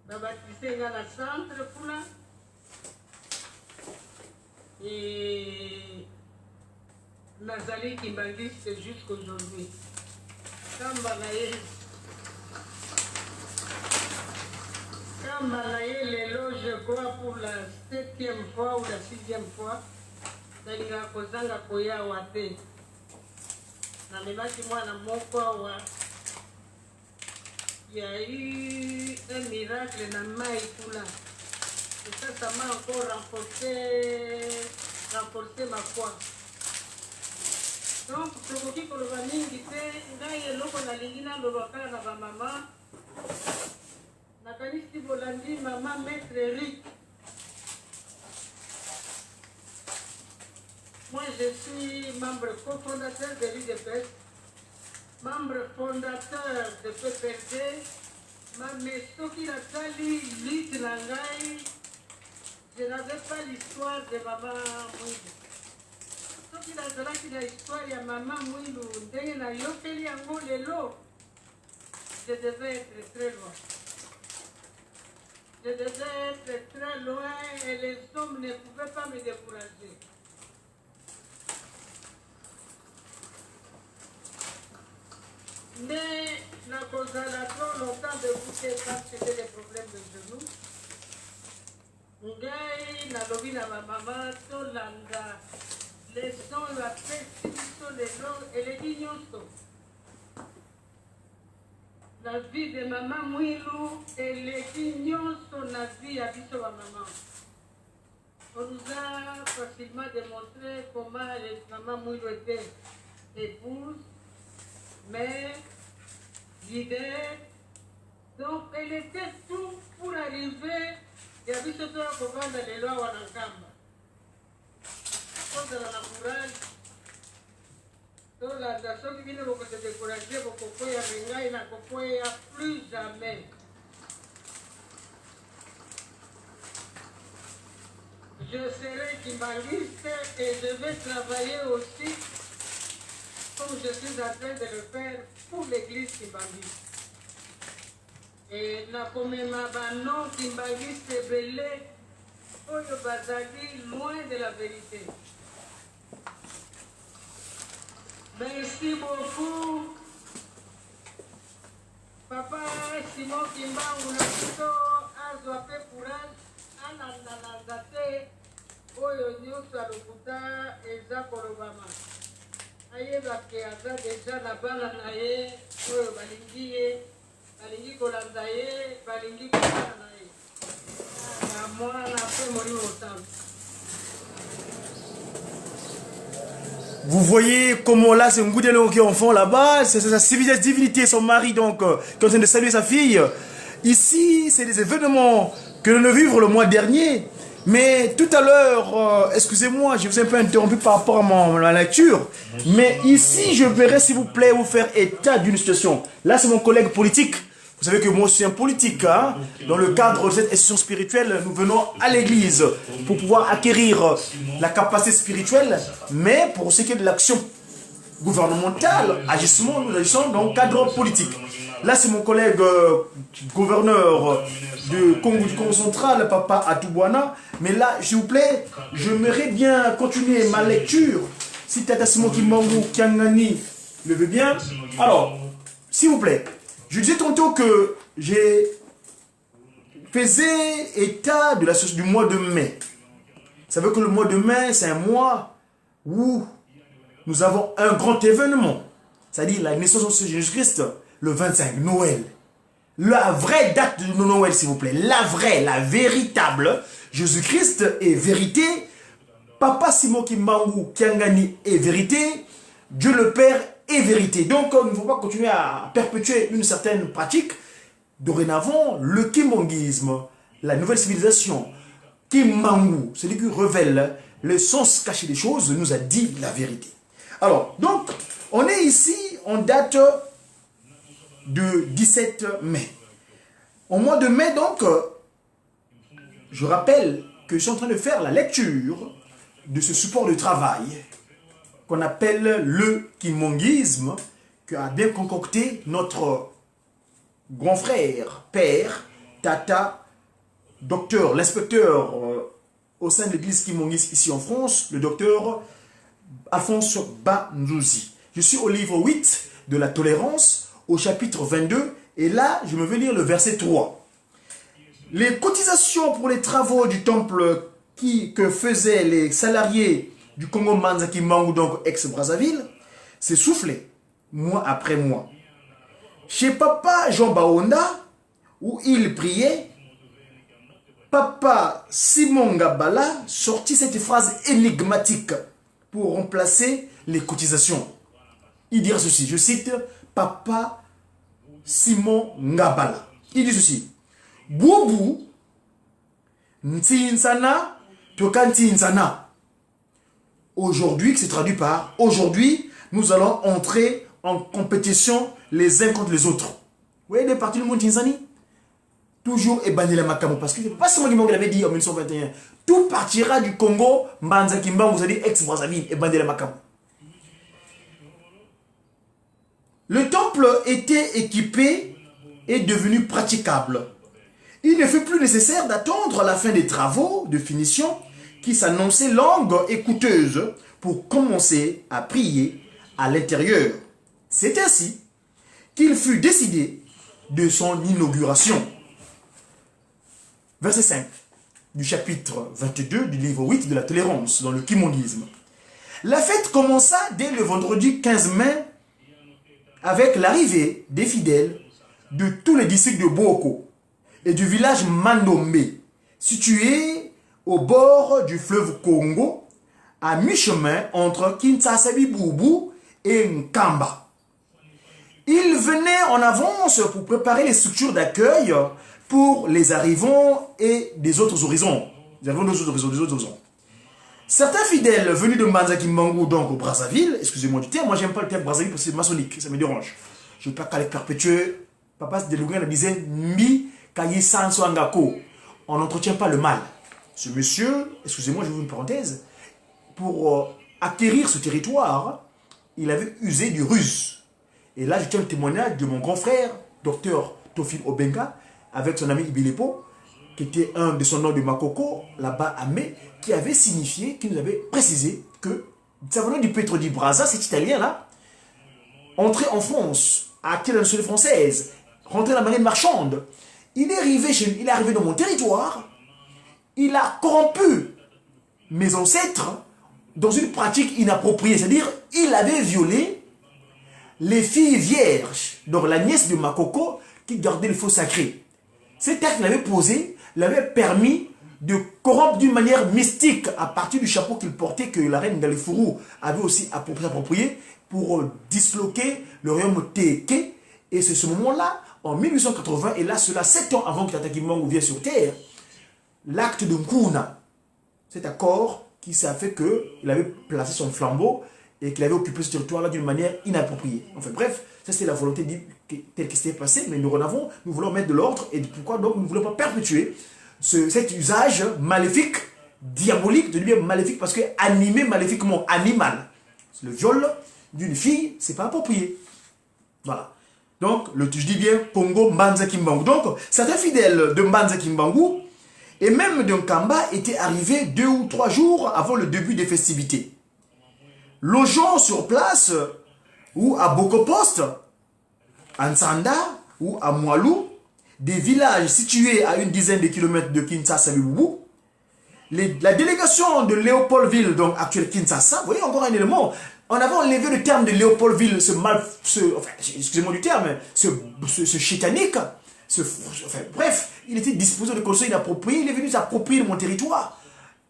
m'a baptisé dans la centre pour là. Et Nazali Kimbangiste jusqu'aujourd'hui. Kambanaye. Kambanaye l'éloge, je crois, pour la 7e fois ou la 6e fois. Dalinga Kozanga Koya Wate. Na memaki mwana moko awa. Il y a eu un miracle dans Maïkoula. Et ça m'a encore renforcé ma foi. Donc, ce qui le vanille dit que loko na lingina lobaka na maman. Na kanisi bolandi maman maître Eric. Moi, je suis membre cofondateur de l'UDPS, membre fondateur de PPRD, mais ce qui a sali lutte Nangai, je n'avais pas l'histoire de maman Mouilou. Ce qui a sali l'histoire de maman Mouilou, dès que j'ai fait yango lelo, je devais être très loin. Je devais être très loin et les hommes ne pouvaient pas me décourager. Mais la cause à la trop longtemps de goûter parce que c'était des problèmes de genoux. Ngai, na lobi na ma maman, tolanda, les sons, la prescription des noms et les guignons. La vie de maman Mouilou et les guignons sont la vie à biso ma maman. On nous a facilement démontré comment maman Mouilou était épouse, mère, leader. Donc, elle était tout pour arriver. Il y avait ce temps pour vendre les lois à Nankamba. Quand elle a la courage, donc la nation qui vient de se décourager, beaucoup de gens il n'a plus jamais. Je serai kimbangiste et je vais travailler aussi comme je suis en train de le faire pour l'église kimbangiste. Et la commémoration kimbangiste belé, Oyo Bazali, loin de la vérité. Merci beaucoup. Papa Simon Kimba, on a plutôt azopé courage, anananazate, Oyo Nyusa Lokuta et Zakorobama. Aye bake aza déjà la bala na ye oyo balingi ye balingi kolanda ye balingi kolanda na ye na mwana pe molimo osantu. Vous voyez comment là c'est un goût de qui est enfant là-bas, c'est sa divinité, son mari donc qui est en train de saluer sa fille. Ici c'est des événements que nous vivons le mois dernier. Mais tout à l'heure, excusez-moi, je vous ai un peu interrompu par rapport à ma lecture. Mais ici, je verrai, s'il vous plaît, vous faire état d'une situation. Là, c'est mon collègue politique. Vous savez que moi, je suis un politique. Hein? Dans le cadre de cette institution spirituelle, nous venons à l'église pour pouvoir acquérir la capacité spirituelle. Mais pour ce qui est de l'action gouvernementale, agissement, nous agissons dans le cadre politique. Là, c'est mon collègue gouverneur du Congo central, Papa Atoubouana. Mais là, s'il vous plaît, j'aimerais bien continuer ma lecture. Si Tata Simon Kimbangu Kiangani le veut bien. Alors, s'il vous plaît, je disais tantôt que j'ai faisais état de la chose du mois de mai. Vous savez que le mois de mai, c'est un mois où nous avons un grand événement. C'est-à-dire la naissance de Jésus-Christ, le 25, Noël. la vraie date de Noël, s'il vous plaît. La vraie, la véritable. Jésus-Christ est vérité. Papa Simon Kimbangu Kiangani est vérité. Dieu le Père est vérité. Donc, il ne faut pas continuer à perpétuer une certaine pratique. Dorénavant, le kimbanguisme, la nouvelle civilisation, Kimbangu, celui qui révèle le sens caché des choses, nous a dit la vérité. Alors, donc, on est ici en date de 17 mai. Au mois de mai, donc, je rappelle que je suis en train de faire la lecture de ce support de travail qu'on appelle le kimbanguisme, qu'a bien concocté notre grand frère, père, tata, docteur, l'inspecteur au sein de l'église kimbanguiste ici en France, le docteur Alphonse Banzouzi. Je suis au livre 8 de la tolérance, au chapitre 22, et là, je me vais lire le verset 3. Les cotisations pour les travaux du temple que faisaient les salariés du Congo Mbanza Kimbangu, donc ex-Brazzaville, s'essoufflaient, mois après mois. Chez Papa Jean Baonda, où il priait, Papa Simon Ngabala sortit cette phrase énigmatique pour remplacer les cotisations. Il dit ceci, je cite Papa Simon Ngabala. Il dit ceci, Boubou, Ntinsana, Tokantinsana. Aujourd'hui, qui se traduit par aujourd'hui, nous allons entrer en compétition les uns contre les autres. Vous voyez les partis du monde Tinzani? Toujours Ebanila Makamo. Parce que c'est pas seulement qu'il avait dit en 1921. Tout partira du Congo, Mbanza Kimbangu, vous avez dit ex-Brazzaville, Ebanila Makamo. Le temple était équipé et devenu praticable. Il ne fut plus nécessaire d'attendre la fin des travaux de finition qui s'annonçaient longues et coûteuses pour commencer à prier à l'intérieur. C'est ainsi qu'il fut décidé de son inauguration. Verset 5 du chapitre 22 du livre 8 de la tolérance dans le kimbanguisme. La fête commença dès le vendredi 15 mai avec l'arrivée des fidèles de tous les districts de Boko et du village Mandombe, situé au bord du fleuve Congo, à mi-chemin entre Kinshasa-Boubou et Nkamba. Ils venaient en avance pour préparer les structures d'accueil pour les arrivants et des autres horizons. Des autres horizons. Certains fidèles venus de Mbanza Kimbangu, donc au Brazzaville, excusez-moi du terme, moi j'aime pas le terme Brazzaville parce que c'est maçonnique, ça me dérange. Je ne veux pas qu'à les perpétuer. Papa de Lougain disait Mi Kayi Sanso Angako. On n'entretient pas le mal. Ce monsieur, excusez-moi, je vous une parenthèse, pour acquérir ce territoire, il avait usé du ruse. Et là, je tiens le témoignage de mon grand frère, docteur Tofil Obenga, avec son ami Ibilepo, qui était un de son nom de Makoko, là-bas à Mai, qui avait signifié, qui nous avait précisé que, ça venait du Petro di Brazza, cet Italien-là, entré en France, a acquis la nationalité française, rentré dans la marine marchande. Il est arrivé dans mon territoire, il a corrompu mes ancêtres dans une pratique inappropriée, c'est-à-dire il avait violé les filles vierges, donc la nièce de Makoko qui gardait le faux sacré. Cet acte l'avait posé, l'avait permis de corrompre d'une manière mystique à partir du chapeau qu'il portait que la reine Galifuru avait aussi approprié pour disloquer le royaume Teke. Et c'est ce moment-là, en 1880, et là, cela 7 ans avant que Tata Kimbangu vienne sur terre, l'acte de Nkuna, cet accord qui s'est fait qu'il avait placé son flambeau et qu'il avait occupé ce territoire-là d'une manière inappropriée. Enfin bref, ça c'était la volonté telle que c'était passé, mais nous voulons mettre de l'ordre, et pourquoi donc nous ne voulons pas perpétuer cet usage maléfique, diabolique, de lui maléfique, parce que animé maléfiquement, animal. Le viol d'une fille, c'est pas approprié. Voilà. Donc, je dis bien Congo Mbanza Kimbangu. Donc, certains fidèles de Mbanza Kimbangu et même de Nkamba étaient arrivés 2 ou 3 jours avant le début des festivités. Logeant sur place ou à Bokopost, à Nsanda ou à Moualou, des villages situés à une dizaine de kilomètres de Kinshasa-Boubou, la délégation de Léopoldville, donc actuelle Kinshasa, vous voyez encore un élément, on avait enlevé le terme de Léopoldville, excusez-moi du terme, ce chitanique, Enfin, bref, il était disposé de construire inapproprié, il est venu s'approprier de mon territoire.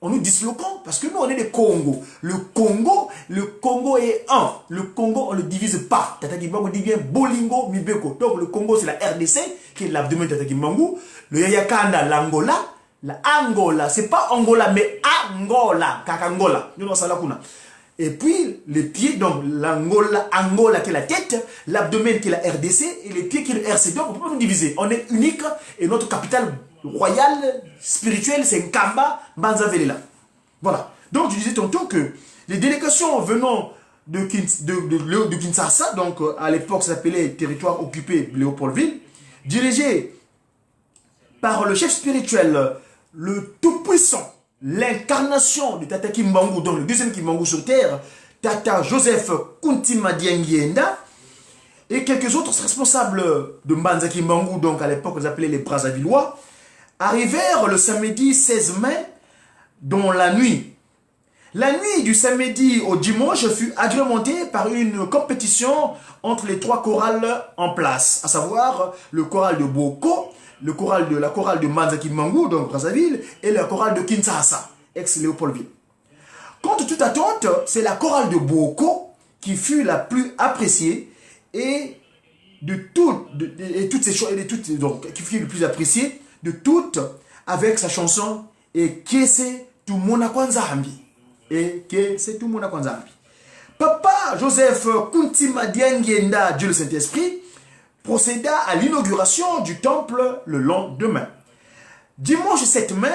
En nous disloquant, parce que nous, on est des Congo. Le Congo est un. Le Congo, on ne le divise pas. Tata Kimbangu dit bien Bolingo, Mibeko. Donc, le Congo, c'est la RDC, qui est l'abdomen de Tata Kimbangu. Le Yayakanda, l'Angola. La Angola, c'est pas Angola, mais Angola. Kakangola. Nous, on s'en la. Et puis, les pieds, donc, Angola qui est la tête, l'abdomen qui est la RDC, et les pieds qui est le RC. Donc, on peut pas nous diviser. On est unique, et notre capitale royal, spirituel, c'est Nkamba, Banzavelela. Voilà. Donc, je disais tantôt que les délégations venant de Kinshasa, donc à l'époque, ça s'appelait territoire occupé Léopoldville, dirigé par le chef spirituel, le tout-puissant, l'incarnation de Tata Kimbangu, donc le deuxième Kimbangu sur terre, Tata Joseph Kuntima Diengienda, et quelques autres responsables de Mbanza Kimbangu, donc à l'époque, on les appelait les Brazzavillois, arrivèrent le samedi 16 mai, dans la nuit. La nuit du samedi au dimanche fut agrémentée par une compétition entre les trois chorales en place, à savoir le choral de Boko, la chorale de Mbanza Kimbangu, donc Brazzaville, et la chorale de Kinshasa, ex-Léopoldville. Contre toute attente, c'est la chorale de Boko qui fut la plus appréciée et qui fut le plus appréciée de toutes, avec sa chanson et Kese Tumona Kwanzambi. Et Kese Tumona Kwanzambi. Papa Joseph Kuntima Diengienda, Dieu le Saint-Esprit, procéda à l'inauguration du temple le lendemain. Dimanche 7 mai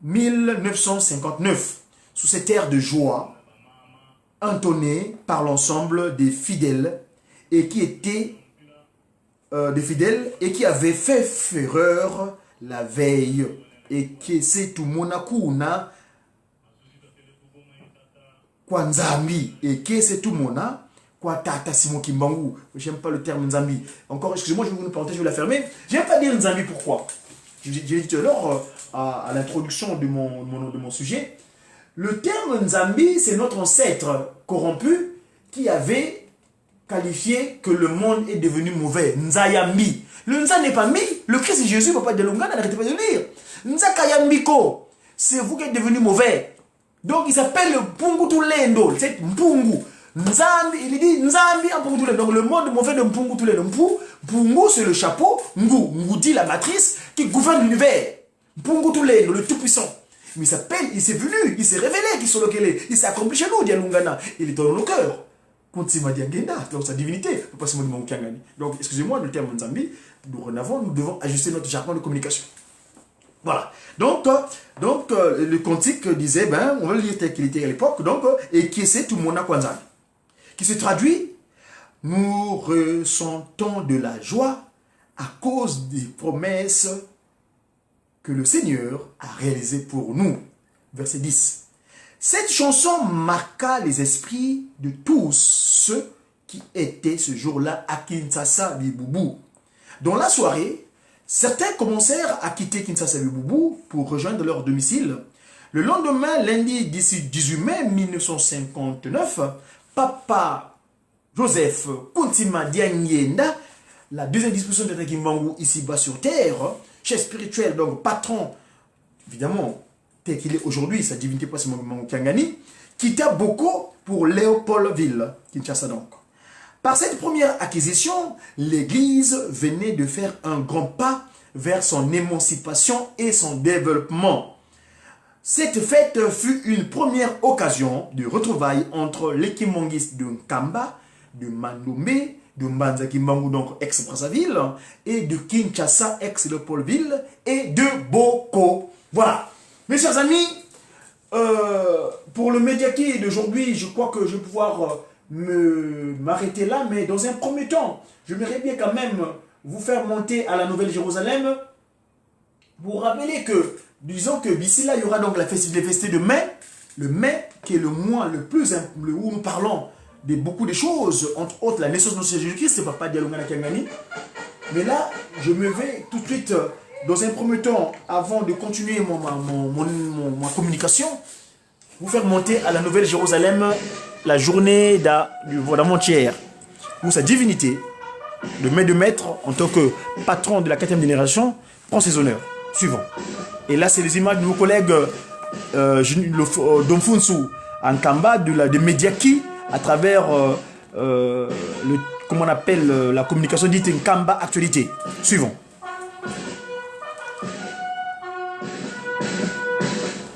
1959, sous cet air de joie, entonné par l'ensemble des fidèles et qui avaient fait fureur la veille, et que c'est tout monakuna Kwanzambi, et que c'est tout mona Kwa Tata Simon Kimbangu. J'aime pas le terme Nzambi. Encore, excusez-moi, je vais vous une parenthèse, je vais la fermer. J'aime pas dire Nzambi, pourquoi? J'ai dit tout à l'heure, à l'introduction de mon sujet, le terme Nzambi, c'est notre ancêtre corrompu qui avait qualifié que le monde est devenu mauvais. Nzayambi. Le Nza n'est pas mis. Le Christ et Jésus, papa de Lungana, n'arrêtez pas de lire. Nzakayambiko. C'est vous qui êtes devenu mauvais. Donc il s'appelle Mpungu Tulendo. C'est Mpungu. Nzambi, il dit Nzambi en Mpungu Tulendo. Donc le monde mauvais de Mpungu Tulendo. Mpungu, c'est le chapeau. Ngu dit la matrice qui gouverne l'univers. Mpungu Tulendo, le tout-puissant. Mais il s'appelle, il s'est venu, il s'est révélé, il s'est accompli chez nous, Dialungana. Il est dans nos cœurs. Donc sa divinité, donc excusez-moi le terme Nzambi, nous devons ajuster notre jargon de communication. Voilà. Donc le cantique disait, on va le lire tel qu'il était à l'époque, donc, et qui c'est tout Mona Kwanzambi, qui se traduit, nous ressentons de la joie à cause des promesses que le Seigneur a réalisées pour nous. Verset 10. Cette chanson marqua les esprits de tous ceux qui étaient ce jour-là à Kinshasa Biboubou. Dans la soirée, certains commencèrent à quitter Kinshasa Biboubou pour rejoindre leur domicile. Le lendemain, lundi 18 mai 1959, Papa Joseph Kuntima Diengienda, la deuxième disposition de Tata Kimbangu ici-bas sur terre, chef spirituel, donc patron, évidemment, tel qu'il est aujourd'hui, sa divinité pas Simon Kangani, quitta Boko pour Léopoldville, Kinshasa donc. Par cette première acquisition, l'Église venait de faire un grand pas vers son émancipation et son développement. Cette fête fut une première occasion de retrouvailles entre les Kimongistes de Nkamba, de Mandombe, de Mbanza Kimbangu, donc ex-Brazzaville, et de Kinshasa, ex-Léopoldville, et de Boko. Voilà. Mes chers amis, pour le Mediaki d'aujourd'hui, je crois que je vais pouvoir m'arrêter là, mais dans un premier temps, j'aimerais bien quand même vous faire monter à la Nouvelle-Jérusalem, vous rappeler que, disons que d'ici là, il y aura donc les festivités de mai, le mai qui est le mois le plus, où nous parlons de beaucoup de choses, entre autres la naissance de notre Seigneur Jésus-Christ, c'est Papa Dialungana Kangani. Mais là, je me vais tout de suite, dans un premier temps, avant de continuer ma communication, vous faire monter à la Nouvelle-Jérusalem la journée d'avant-hier, où sa divinité le maître de maître, en tant que patron de la 4e génération, prend ses honneurs. Suivant. Et là, c'est les images de nos collègues Domfunsu Ankamba de Mediaki à travers comment on appelle la communication dite Nkamba Actualité. Suivant.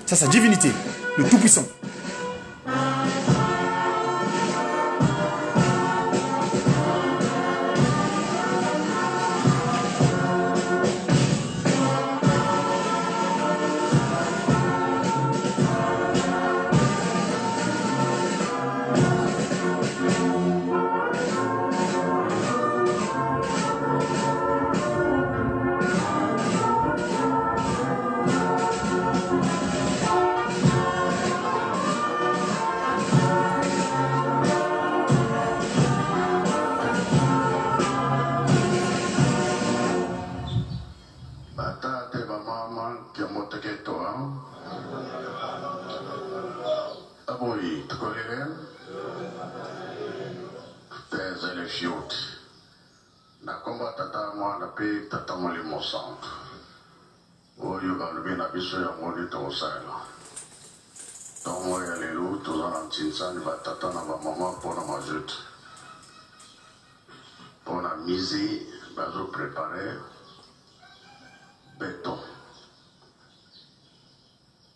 Ça, c'est sa divinité, le Tout-Puissant. Pour la mise, nous préparer béton.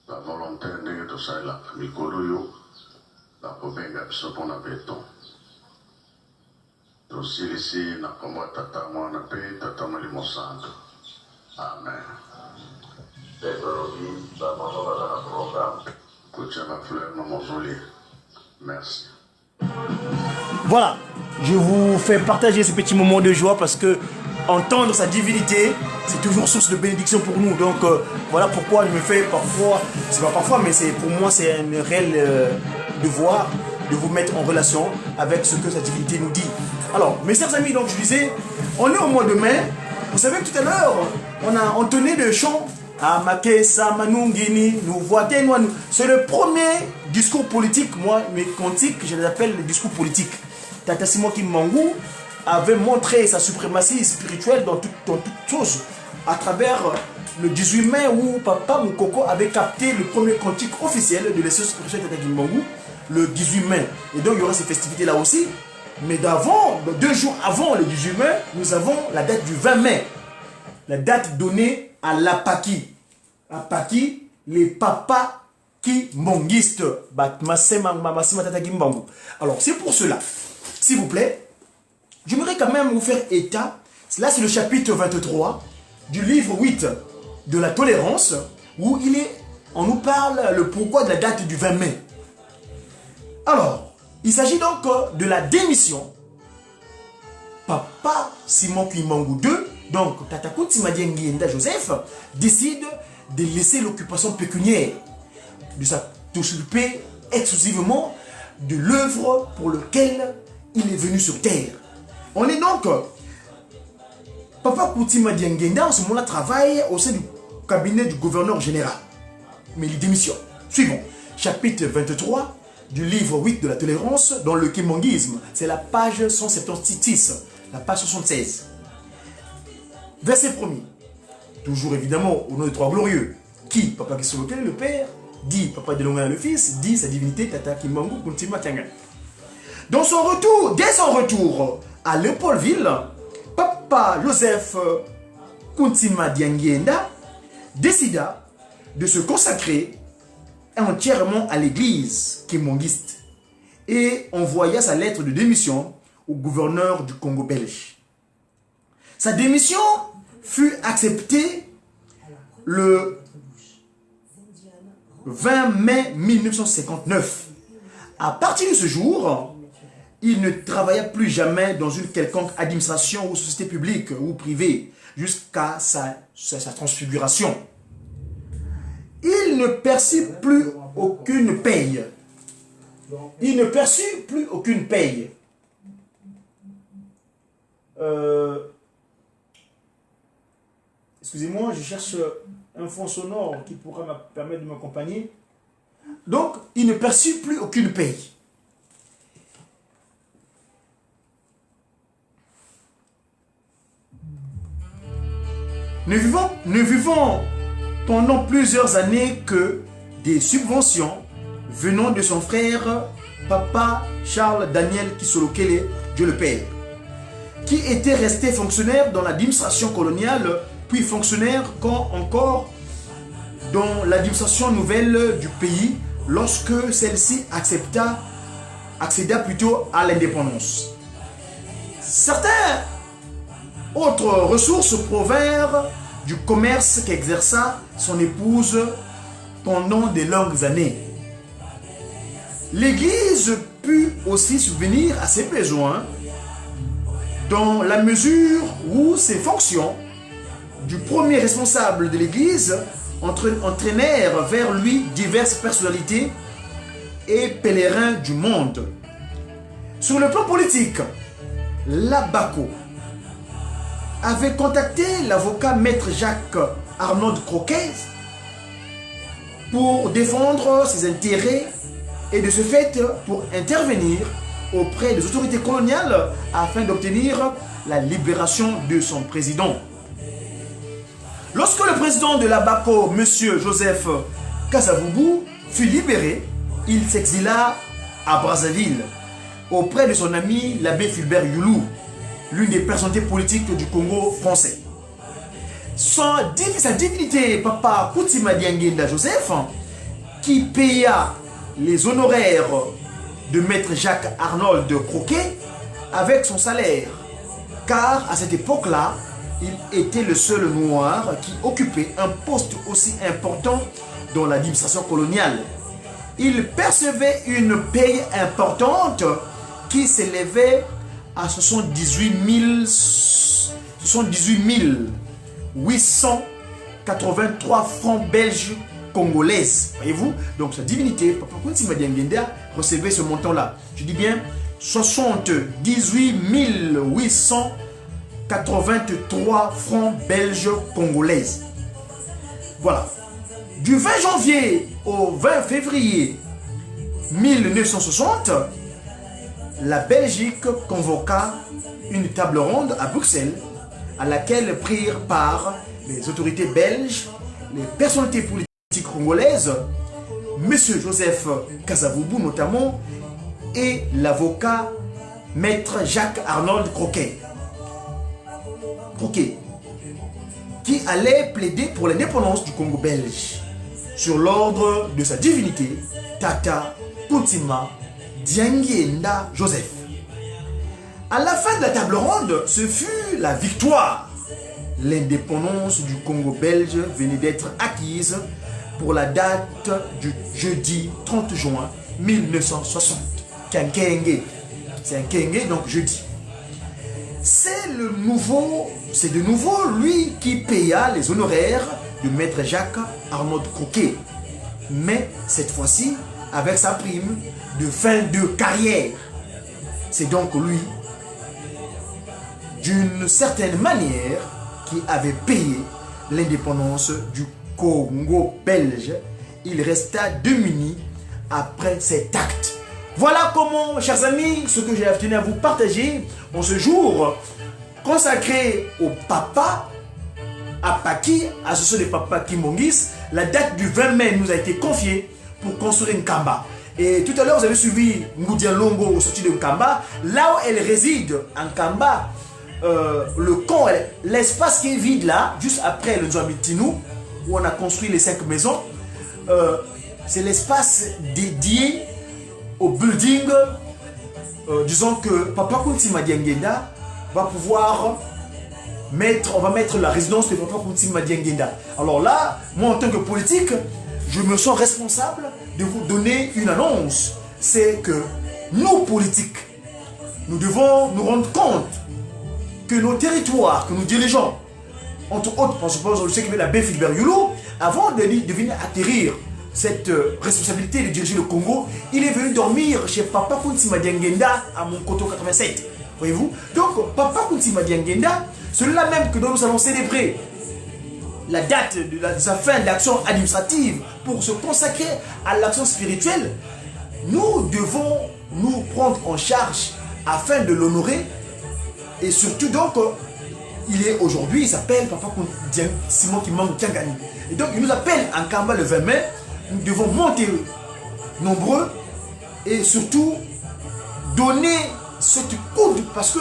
La volonté de tout ça, la micro-yo, la provenga pour la béton. Aussi ici, na combat tata moi na paix, tata moi limosando. Amen. Développé, la maman va dans le programme. Coach ma fleur, non mausolée. Merci. Voilà, je vous fais partager ce petit moment de joie parce que entendre sa divinité, c'est toujours source de bénédiction pour nous. Donc voilà pourquoi je me fais parfois, c'est pas parfois, mais c'est pour moi c'est un réel devoir de vous mettre en relation avec ce que sa divinité nous dit. Alors, mes chers amis, donc je disais, on est au mois de mai. Vous savez que tout à l'heure, on a entonné le chant Amakesa Manungini, nous voitons, nous. C'est le premier discours politique, moi, mes cantiques, je les appelle les discours politiques. Tata Simon Kimbangu avait montré sa suprématie spirituelle dans toute chose à travers le 18 mai où Papa Moukoko avait capté le premier cantique officiel de l'essence spirituelle de Tata Kimbangu le 18 mai. Et donc il y aura ces festivités là aussi. Mais d'avant, 2 jours avant le 18 mai, nous avons la date du 20 mai. La date donnée à l'Apaki. Apaki, les papas qui mongistes. Alors, c'est pour cela, s'il vous plaît, j'aimerais quand même vous faire état. Là, c'est le chapitre 23 du livre 8 de la tolérance, où on nous parle le pourquoi de la date du 20 mai. Alors, il s'agit donc de la démission. Papa Simon Kimbangu II, donc Tata Kuntima Diengenda Joseph, décide de laisser l'occupation pécuniaire, de s'occuper exclusivement de l'œuvre pour laquelle il est venu sur terre. On est donc, Papa Kuntima Diengenda en ce moment-là travaille au sein du cabinet du gouverneur général. Mais il démissionne. Suivons, chapitre 23 du livre 8 de la tolérance dans le kimongisme. C'est la page 176, la page 76. Verset 1er. Toujours évidemment au nom de trois glorieux. Qui? Papa Kisolokel le père, dit Papa Delonga le fils, dit sa divinité Tata Kimbangu Kuntima Tianga. Dans son retour, dès son retour à Léopoldville, Papa Joseph Kuntima Diengenda décida de se consacrer entièrement à l'église kimongiste et envoya sa lettre de démission au gouverneur du Congo belge. Sa démission fut acceptée le 20 mai 1959. À partir de ce jour, il ne travailla plus jamais dans une quelconque administration ou société publique ou privée jusqu'à sa transfiguration. Il ne perçut plus aucune paye. Il ne perçut plus aucune paye. Excusez-moi, je cherche un fond sonore qui pourra me permettre de m'accompagner. Donc, il ne perçut plus aucune paye. ne vivons pendant plusieurs années que des subventions venant de son frère Papa Charles Daniel Kisolokele, Dieu le Père, qui était resté fonctionnaire dans l'administration coloniale, puis fonctionnaire encore dans l'administration nouvelle du pays lorsque celle-ci accéda plutôt à l'indépendance. Certains autres ressources provinrent du commerce qu'exerça son épouse pendant de longues années. L'Église put aussi subvenir à ses besoins dans la mesure où ses fonctions du premier responsable de l'Église entraînèrent vers lui diverses personnalités et pèlerins du monde. Sur le plan politique, l'Abaco avait contacté l'avocat maître Jacques Arnaud Croquet pour défendre ses intérêts et de ce fait pour intervenir auprès des autorités coloniales afin d'obtenir la libération de son président. Lorsque le président de l'Abaco, M. Joseph Kasavubu, fut libéré, il s'exila à Brazzaville auprès de son ami l'abbé Fulbert Youlou, l'une des personnalités politiques du Congo français. Sa divinité, Papa Koutima Diangenda Joseph, qui paya les honoraires de maître Jacques Arnold Croquet avec son salaire, car à cette époque-là, il était le seul noir qui occupait un poste aussi important dans l'administration coloniale. Il percevait une paye importante qui s'élevait à 78 883 francs belges congolaises. Voyez-vous? Donc sa divinité, Papa Koutima Diangenda, recevait ce montant-là. Je dis bien 78 883 francs belges congolaises. Voilà. Du 20 janvier au 20 février 1960, la Belgique convoqua une table ronde à Bruxelles à laquelle prirent part les autorités belges, les personnalités politiques congolaises, M. Joseph Kasavubu notamment, et l'avocat maître Jacques Arnold Croquet, qui allait plaider pour l'indépendance du Congo belge sur l'ordre de sa divinité, Tata Koutima Diangenda Joseph. À la fin de la table ronde, ce fut la victoire. L'indépendance du Congo belge venait d'être acquise pour la date du jeudi 30 juin 1960. C'est un kenge, donc jeudi. C'est de nouveau lui qui paya les honoraires de maître Jacques Arnaud Croquet, mais cette fois-ci avec sa prime de fin de carrière. C'est donc lui, d'une certaine manière, qui avait payé l'indépendance du Congo belge. Il resta démuni après cet acte. Voilà comment, chers amis, ce que j'ai tenu à vous partager en ce jour consacré au papa, à Paki, associé de Papa Kimbongis. La date du 20 mai nous a été confiée pour construire une Kamba. Et tout à l'heure, vous avez suivi Ngoudia Longo au sorti de Kamba. Là où elle réside, en Kamba, le camp, l'espace qui est vide là, juste après le Nzouambitinou, où on a construit les 5 maisons, c'est l'espace dédié au building. Disons que Papa Koutima Diangenda va pouvoir mettre, on va mettre la résidence de Papa Koutima Diangenda. Alors là, moi en tant que politique, je me sens responsable de vous donner une annonce. C'est que nous, politiques, nous devons nous rendre compte que nos territoires, que nous dirigeons, entre autres, je pense au secrétaire de l'abbé Fulbert Youlou, avant de venir atterrir cette responsabilité de diriger le Congo, il est venu dormir chez Papa Koutima Diangenda à Monkoto 87. Voyez-vous? Donc, Papa Koutima Diangenda, celui-là même que nous allons célébrer la date de sa fin d'action administrative pour se consacrer à l'action spirituelle, nous devons nous prendre en charge afin de l'honorer et surtout donc il est aujourd'hui, il s'appelle Papa Simon Kimbangu Kiangani. Et donc il nous appelle en Kamba le 20 mai. Nous devons monter nombreux et surtout donner ce qui coûte parce que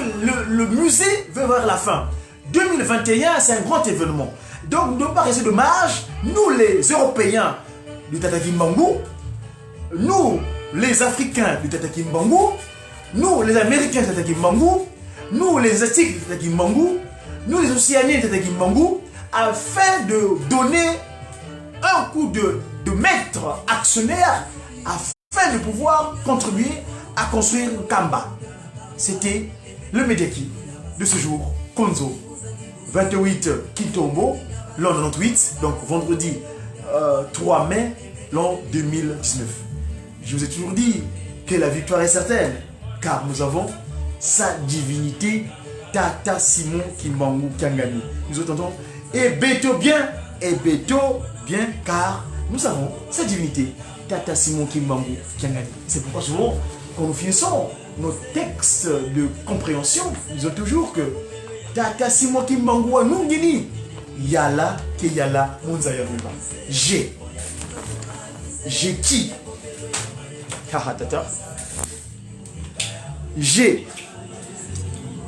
le musée veut voir la fin. 2021, c'est un grand événement. Donc nous ne devons pas rester dommage. Nous les Européens du Tata Kimbangu, nous les Africains du Tata Kimbangu, nous les Américains du Tata Kimbangu, nous les Asiatiques du Tata Kimbangu, nous les Océaniens du Tata Kimbangu, afin de donner un coup de maître actionnaire afin de pouvoir contribuer à construire Kamba. C'était le Médiaki de ce jour, Konzo, 28 Kintombo, l'an 98, donc vendredi 3 mai, l'an 2019. Je vous ai toujours dit que la victoire est certaine, car nous avons sa divinité, Tata Simon Kimbangu Kiangani. Nous entendons, et Beto bien, car nous avons sa divinité, Tata Simon Kimbangu Kiangani. C'est pourquoi souvent, quand nous finissons nos textes de compréhension, nous disons toujours que Tata Simon Kimbangu Anungini, Yala ke Yala Munzaya Ruba. J'ai qui? Tata. J'ai.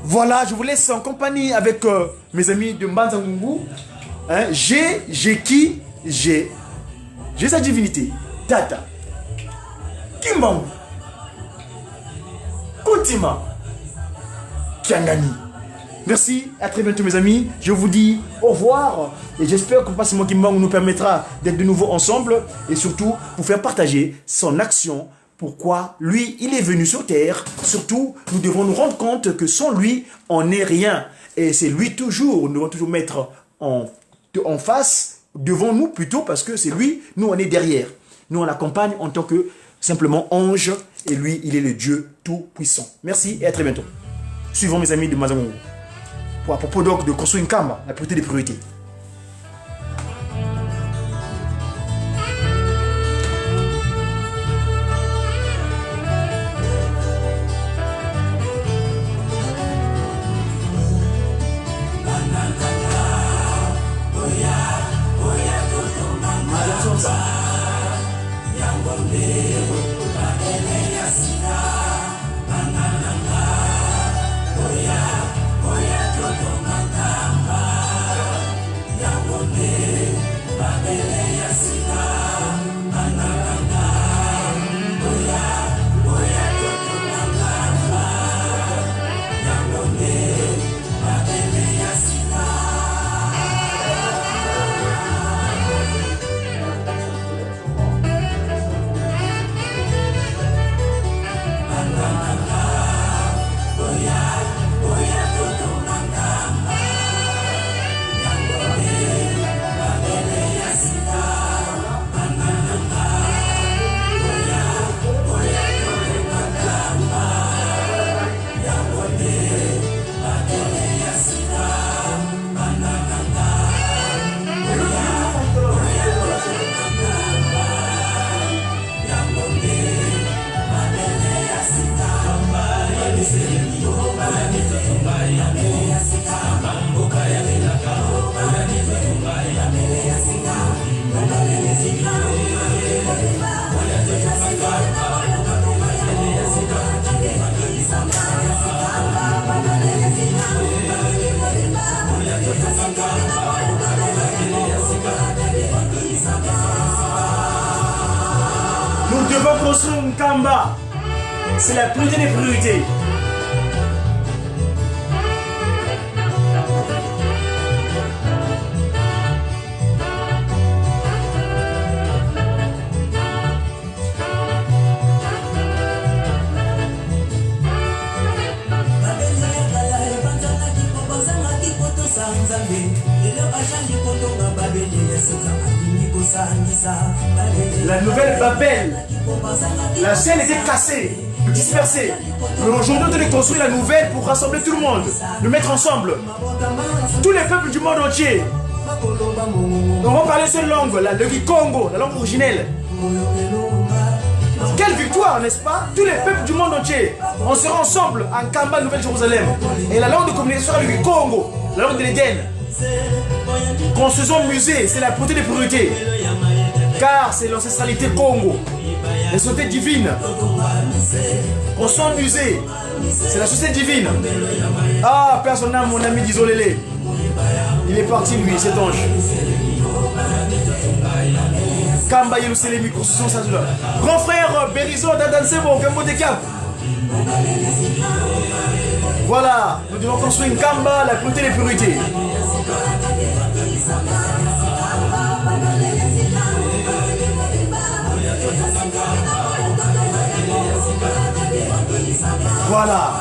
Voilà, je vous laisse en compagnie avec mes amis de Mbanzangungu. Hein, j'ai qui? J'ai sa divinité. Tata Kimbangu Kuntima Kiangani. Merci, à très bientôt mes amis. Je vous dis au revoir et j'espère que Papa Simon Kimbangu nous permettra d'être de nouveau ensemble et surtout pour faire partager son action. Pourquoi lui, il est venu sur terre. Surtout, nous devons nous rendre compte que sans lui, on n'est rien. Et c'est lui toujours, nous devons toujours mettre en face, devant nous plutôt, parce que c'est lui, nous on est derrière. Nous on l'accompagne en tant que simplement ange, et lui, il est le Dieu tout-puissant. Merci et à très bientôt. Suivons mes amis de Mazangongo. À propos donc de construire une Kamba, la priorité des priorités. Nous devons construire une Kamba. C'est la priorité des priorités. La nouvelle Babel, la chaîne était cassée, dispersée. Mais aujourd'hui, on doit construire la nouvelle pour rassembler tout le monde, le mettre ensemble. Tous les peuples du monde entier. On va parler cette langue, le Kikongo, la langue originelle. Quelle victoire, n'est-ce pas? Tous les peuples du monde entier. On sera ensemble en Kamba, Nouvelle-Jérusalem. Et la langue de communication sera le Kikongo. la langue de l'Éden. Construisons musée, c'est la beauté des priorités. Car c'est l'ancestralité Congo, les sociétés divines. Construisons musée, c'est la société divine. Ah, personne n'a mon ami d'Isolélé. Il est parti lui, cet ange. Kamba Yeluselemi, construction ça. Grand frère Berizo Dadansebo, Gambo de Cap. Voilà, nous devons construire une Kamba, la beauté des priorités. Voilà.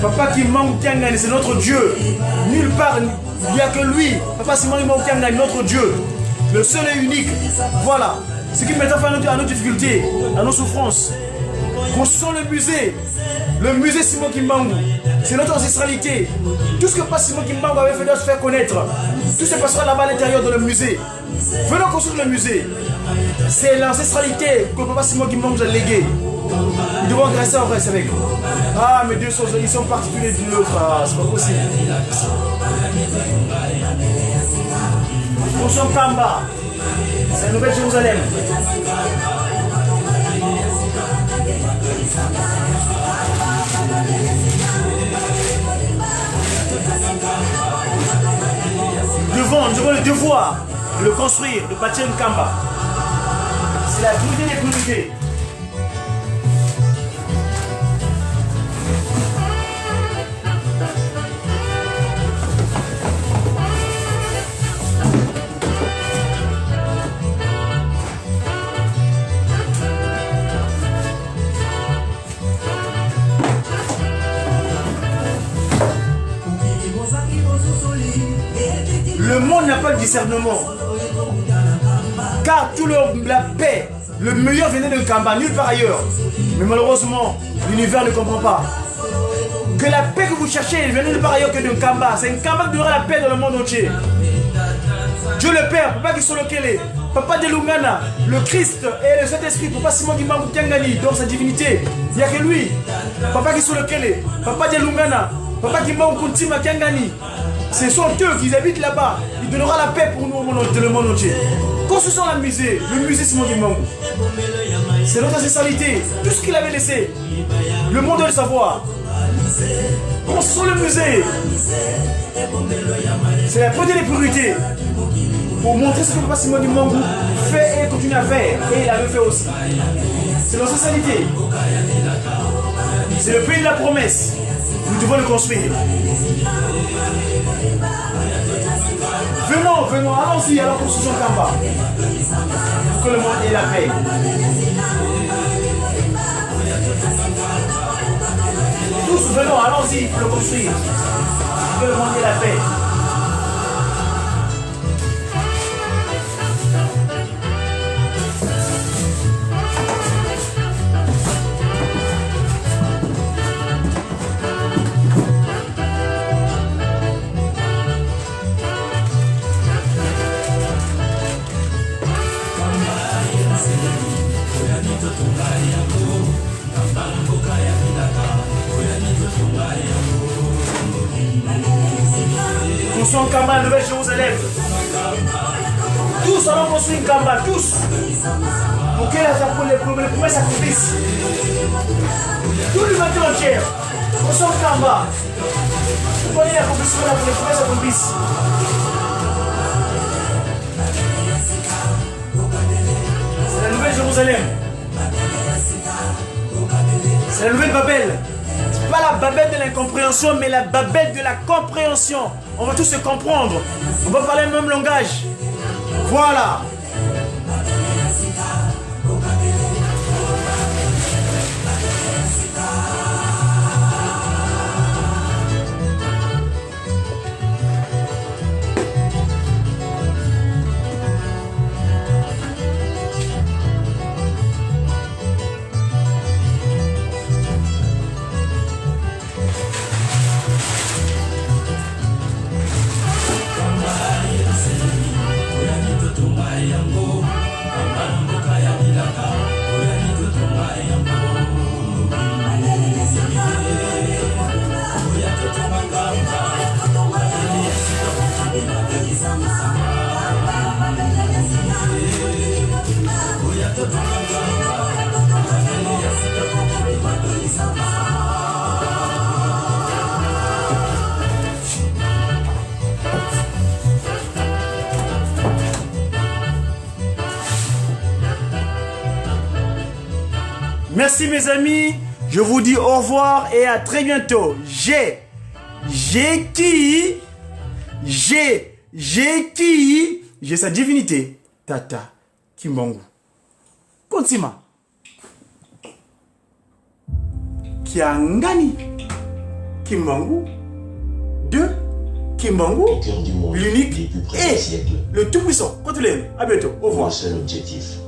Papa Kimangou Kiangani, c'est notre Dieu. Nulle part, il n'y a que lui. Papa Kimangou Kiangani, notre Dieu. Le seul et unique. Voilà. Ce qui maintenant fait à nos difficultés, à nos souffrances. Construisons le musée. Le musée Simon Kimangou. C'est notre ancestralité. Tout ce que Papa Simon Kimangou avait fait doit se faire connaître. Tout se passera là-bas à l'intérieur de le musée. Venons construire le musée. C'est l'ancestralité que Papa Simon Kimangou nous a léguée. Nous devons rester en reste avec. Ah, mais deux choses, ils sont particuliers d'une autre. Ah, c'est pas possible. Construisons Kamba. C'est la nouvelle Jérusalem. Nous avons le devoir de le construire, de bâtir une Kamba. C'est la priorité des priorités. Le monde n'a pas de discernement. Car tout la paix, le meilleur venait de Kamba, nulle part ailleurs. Mais malheureusement, l'univers ne comprend pas. Que la paix que vous cherchez, elle venait nulle part ailleurs que de Kamba. C'est une Kamba qui donnera la paix dans le monde entier. Dieu le Père, Papa qui sont le Kélé, Papa de Lungana, le Christ et le Saint-Esprit, Papa Simon Kimangou Kiangani, dans sa divinité. Il n'y a que lui. Papa qui sont le Kélé, Papa de Lungana, Papa Kimangou Kuntima Kiangani. Ce sont eux qui habitent là-bas. Il donnera la paix pour nous dans le monde entier. Construisons le musée Simon Kimangou. C'est notre ancestralité. Tout ce qu'il avait laissé. Le monde doit le savoir. Construisons le musée. C'est la première des priorités. Pour montrer ce que Papa Simon Kimangou fait et continue à faire. Et il avait fait aussi. C'est notre ancestralité. C'est le pays de la promesse. Nous devons le construire. Venons, allons-y à la construction Kamba. Pour que le monde ait la paix. Tous venons, allons-y pour le construire. Pour que le monde ait la paix. Construisons Kamba, Nouvelle Jérusalem. Tous allons construire une Kamba, tous. Pour que les promesses s'accomplissent. Tout l'humanité entière. Construisons Kamba. Pour que les promesses s'accomplissent. C'est la Nouvelle Jérusalem. C'est la Nouvelle Babel. pas la Babel de l'incompréhension, mais la Babel de la compréhension. On va tous se comprendre. On va parler le même langage. Voilà. Merci mes amis, je vous dis au revoir et à très bientôt. J'ai sa divinité, Tata Kimbangu. Kontima. Kiangani Kimbangu de Kimbangu, l'unique et le tout-puissant. Continuez, à bientôt, au revoir. Le seul objectif.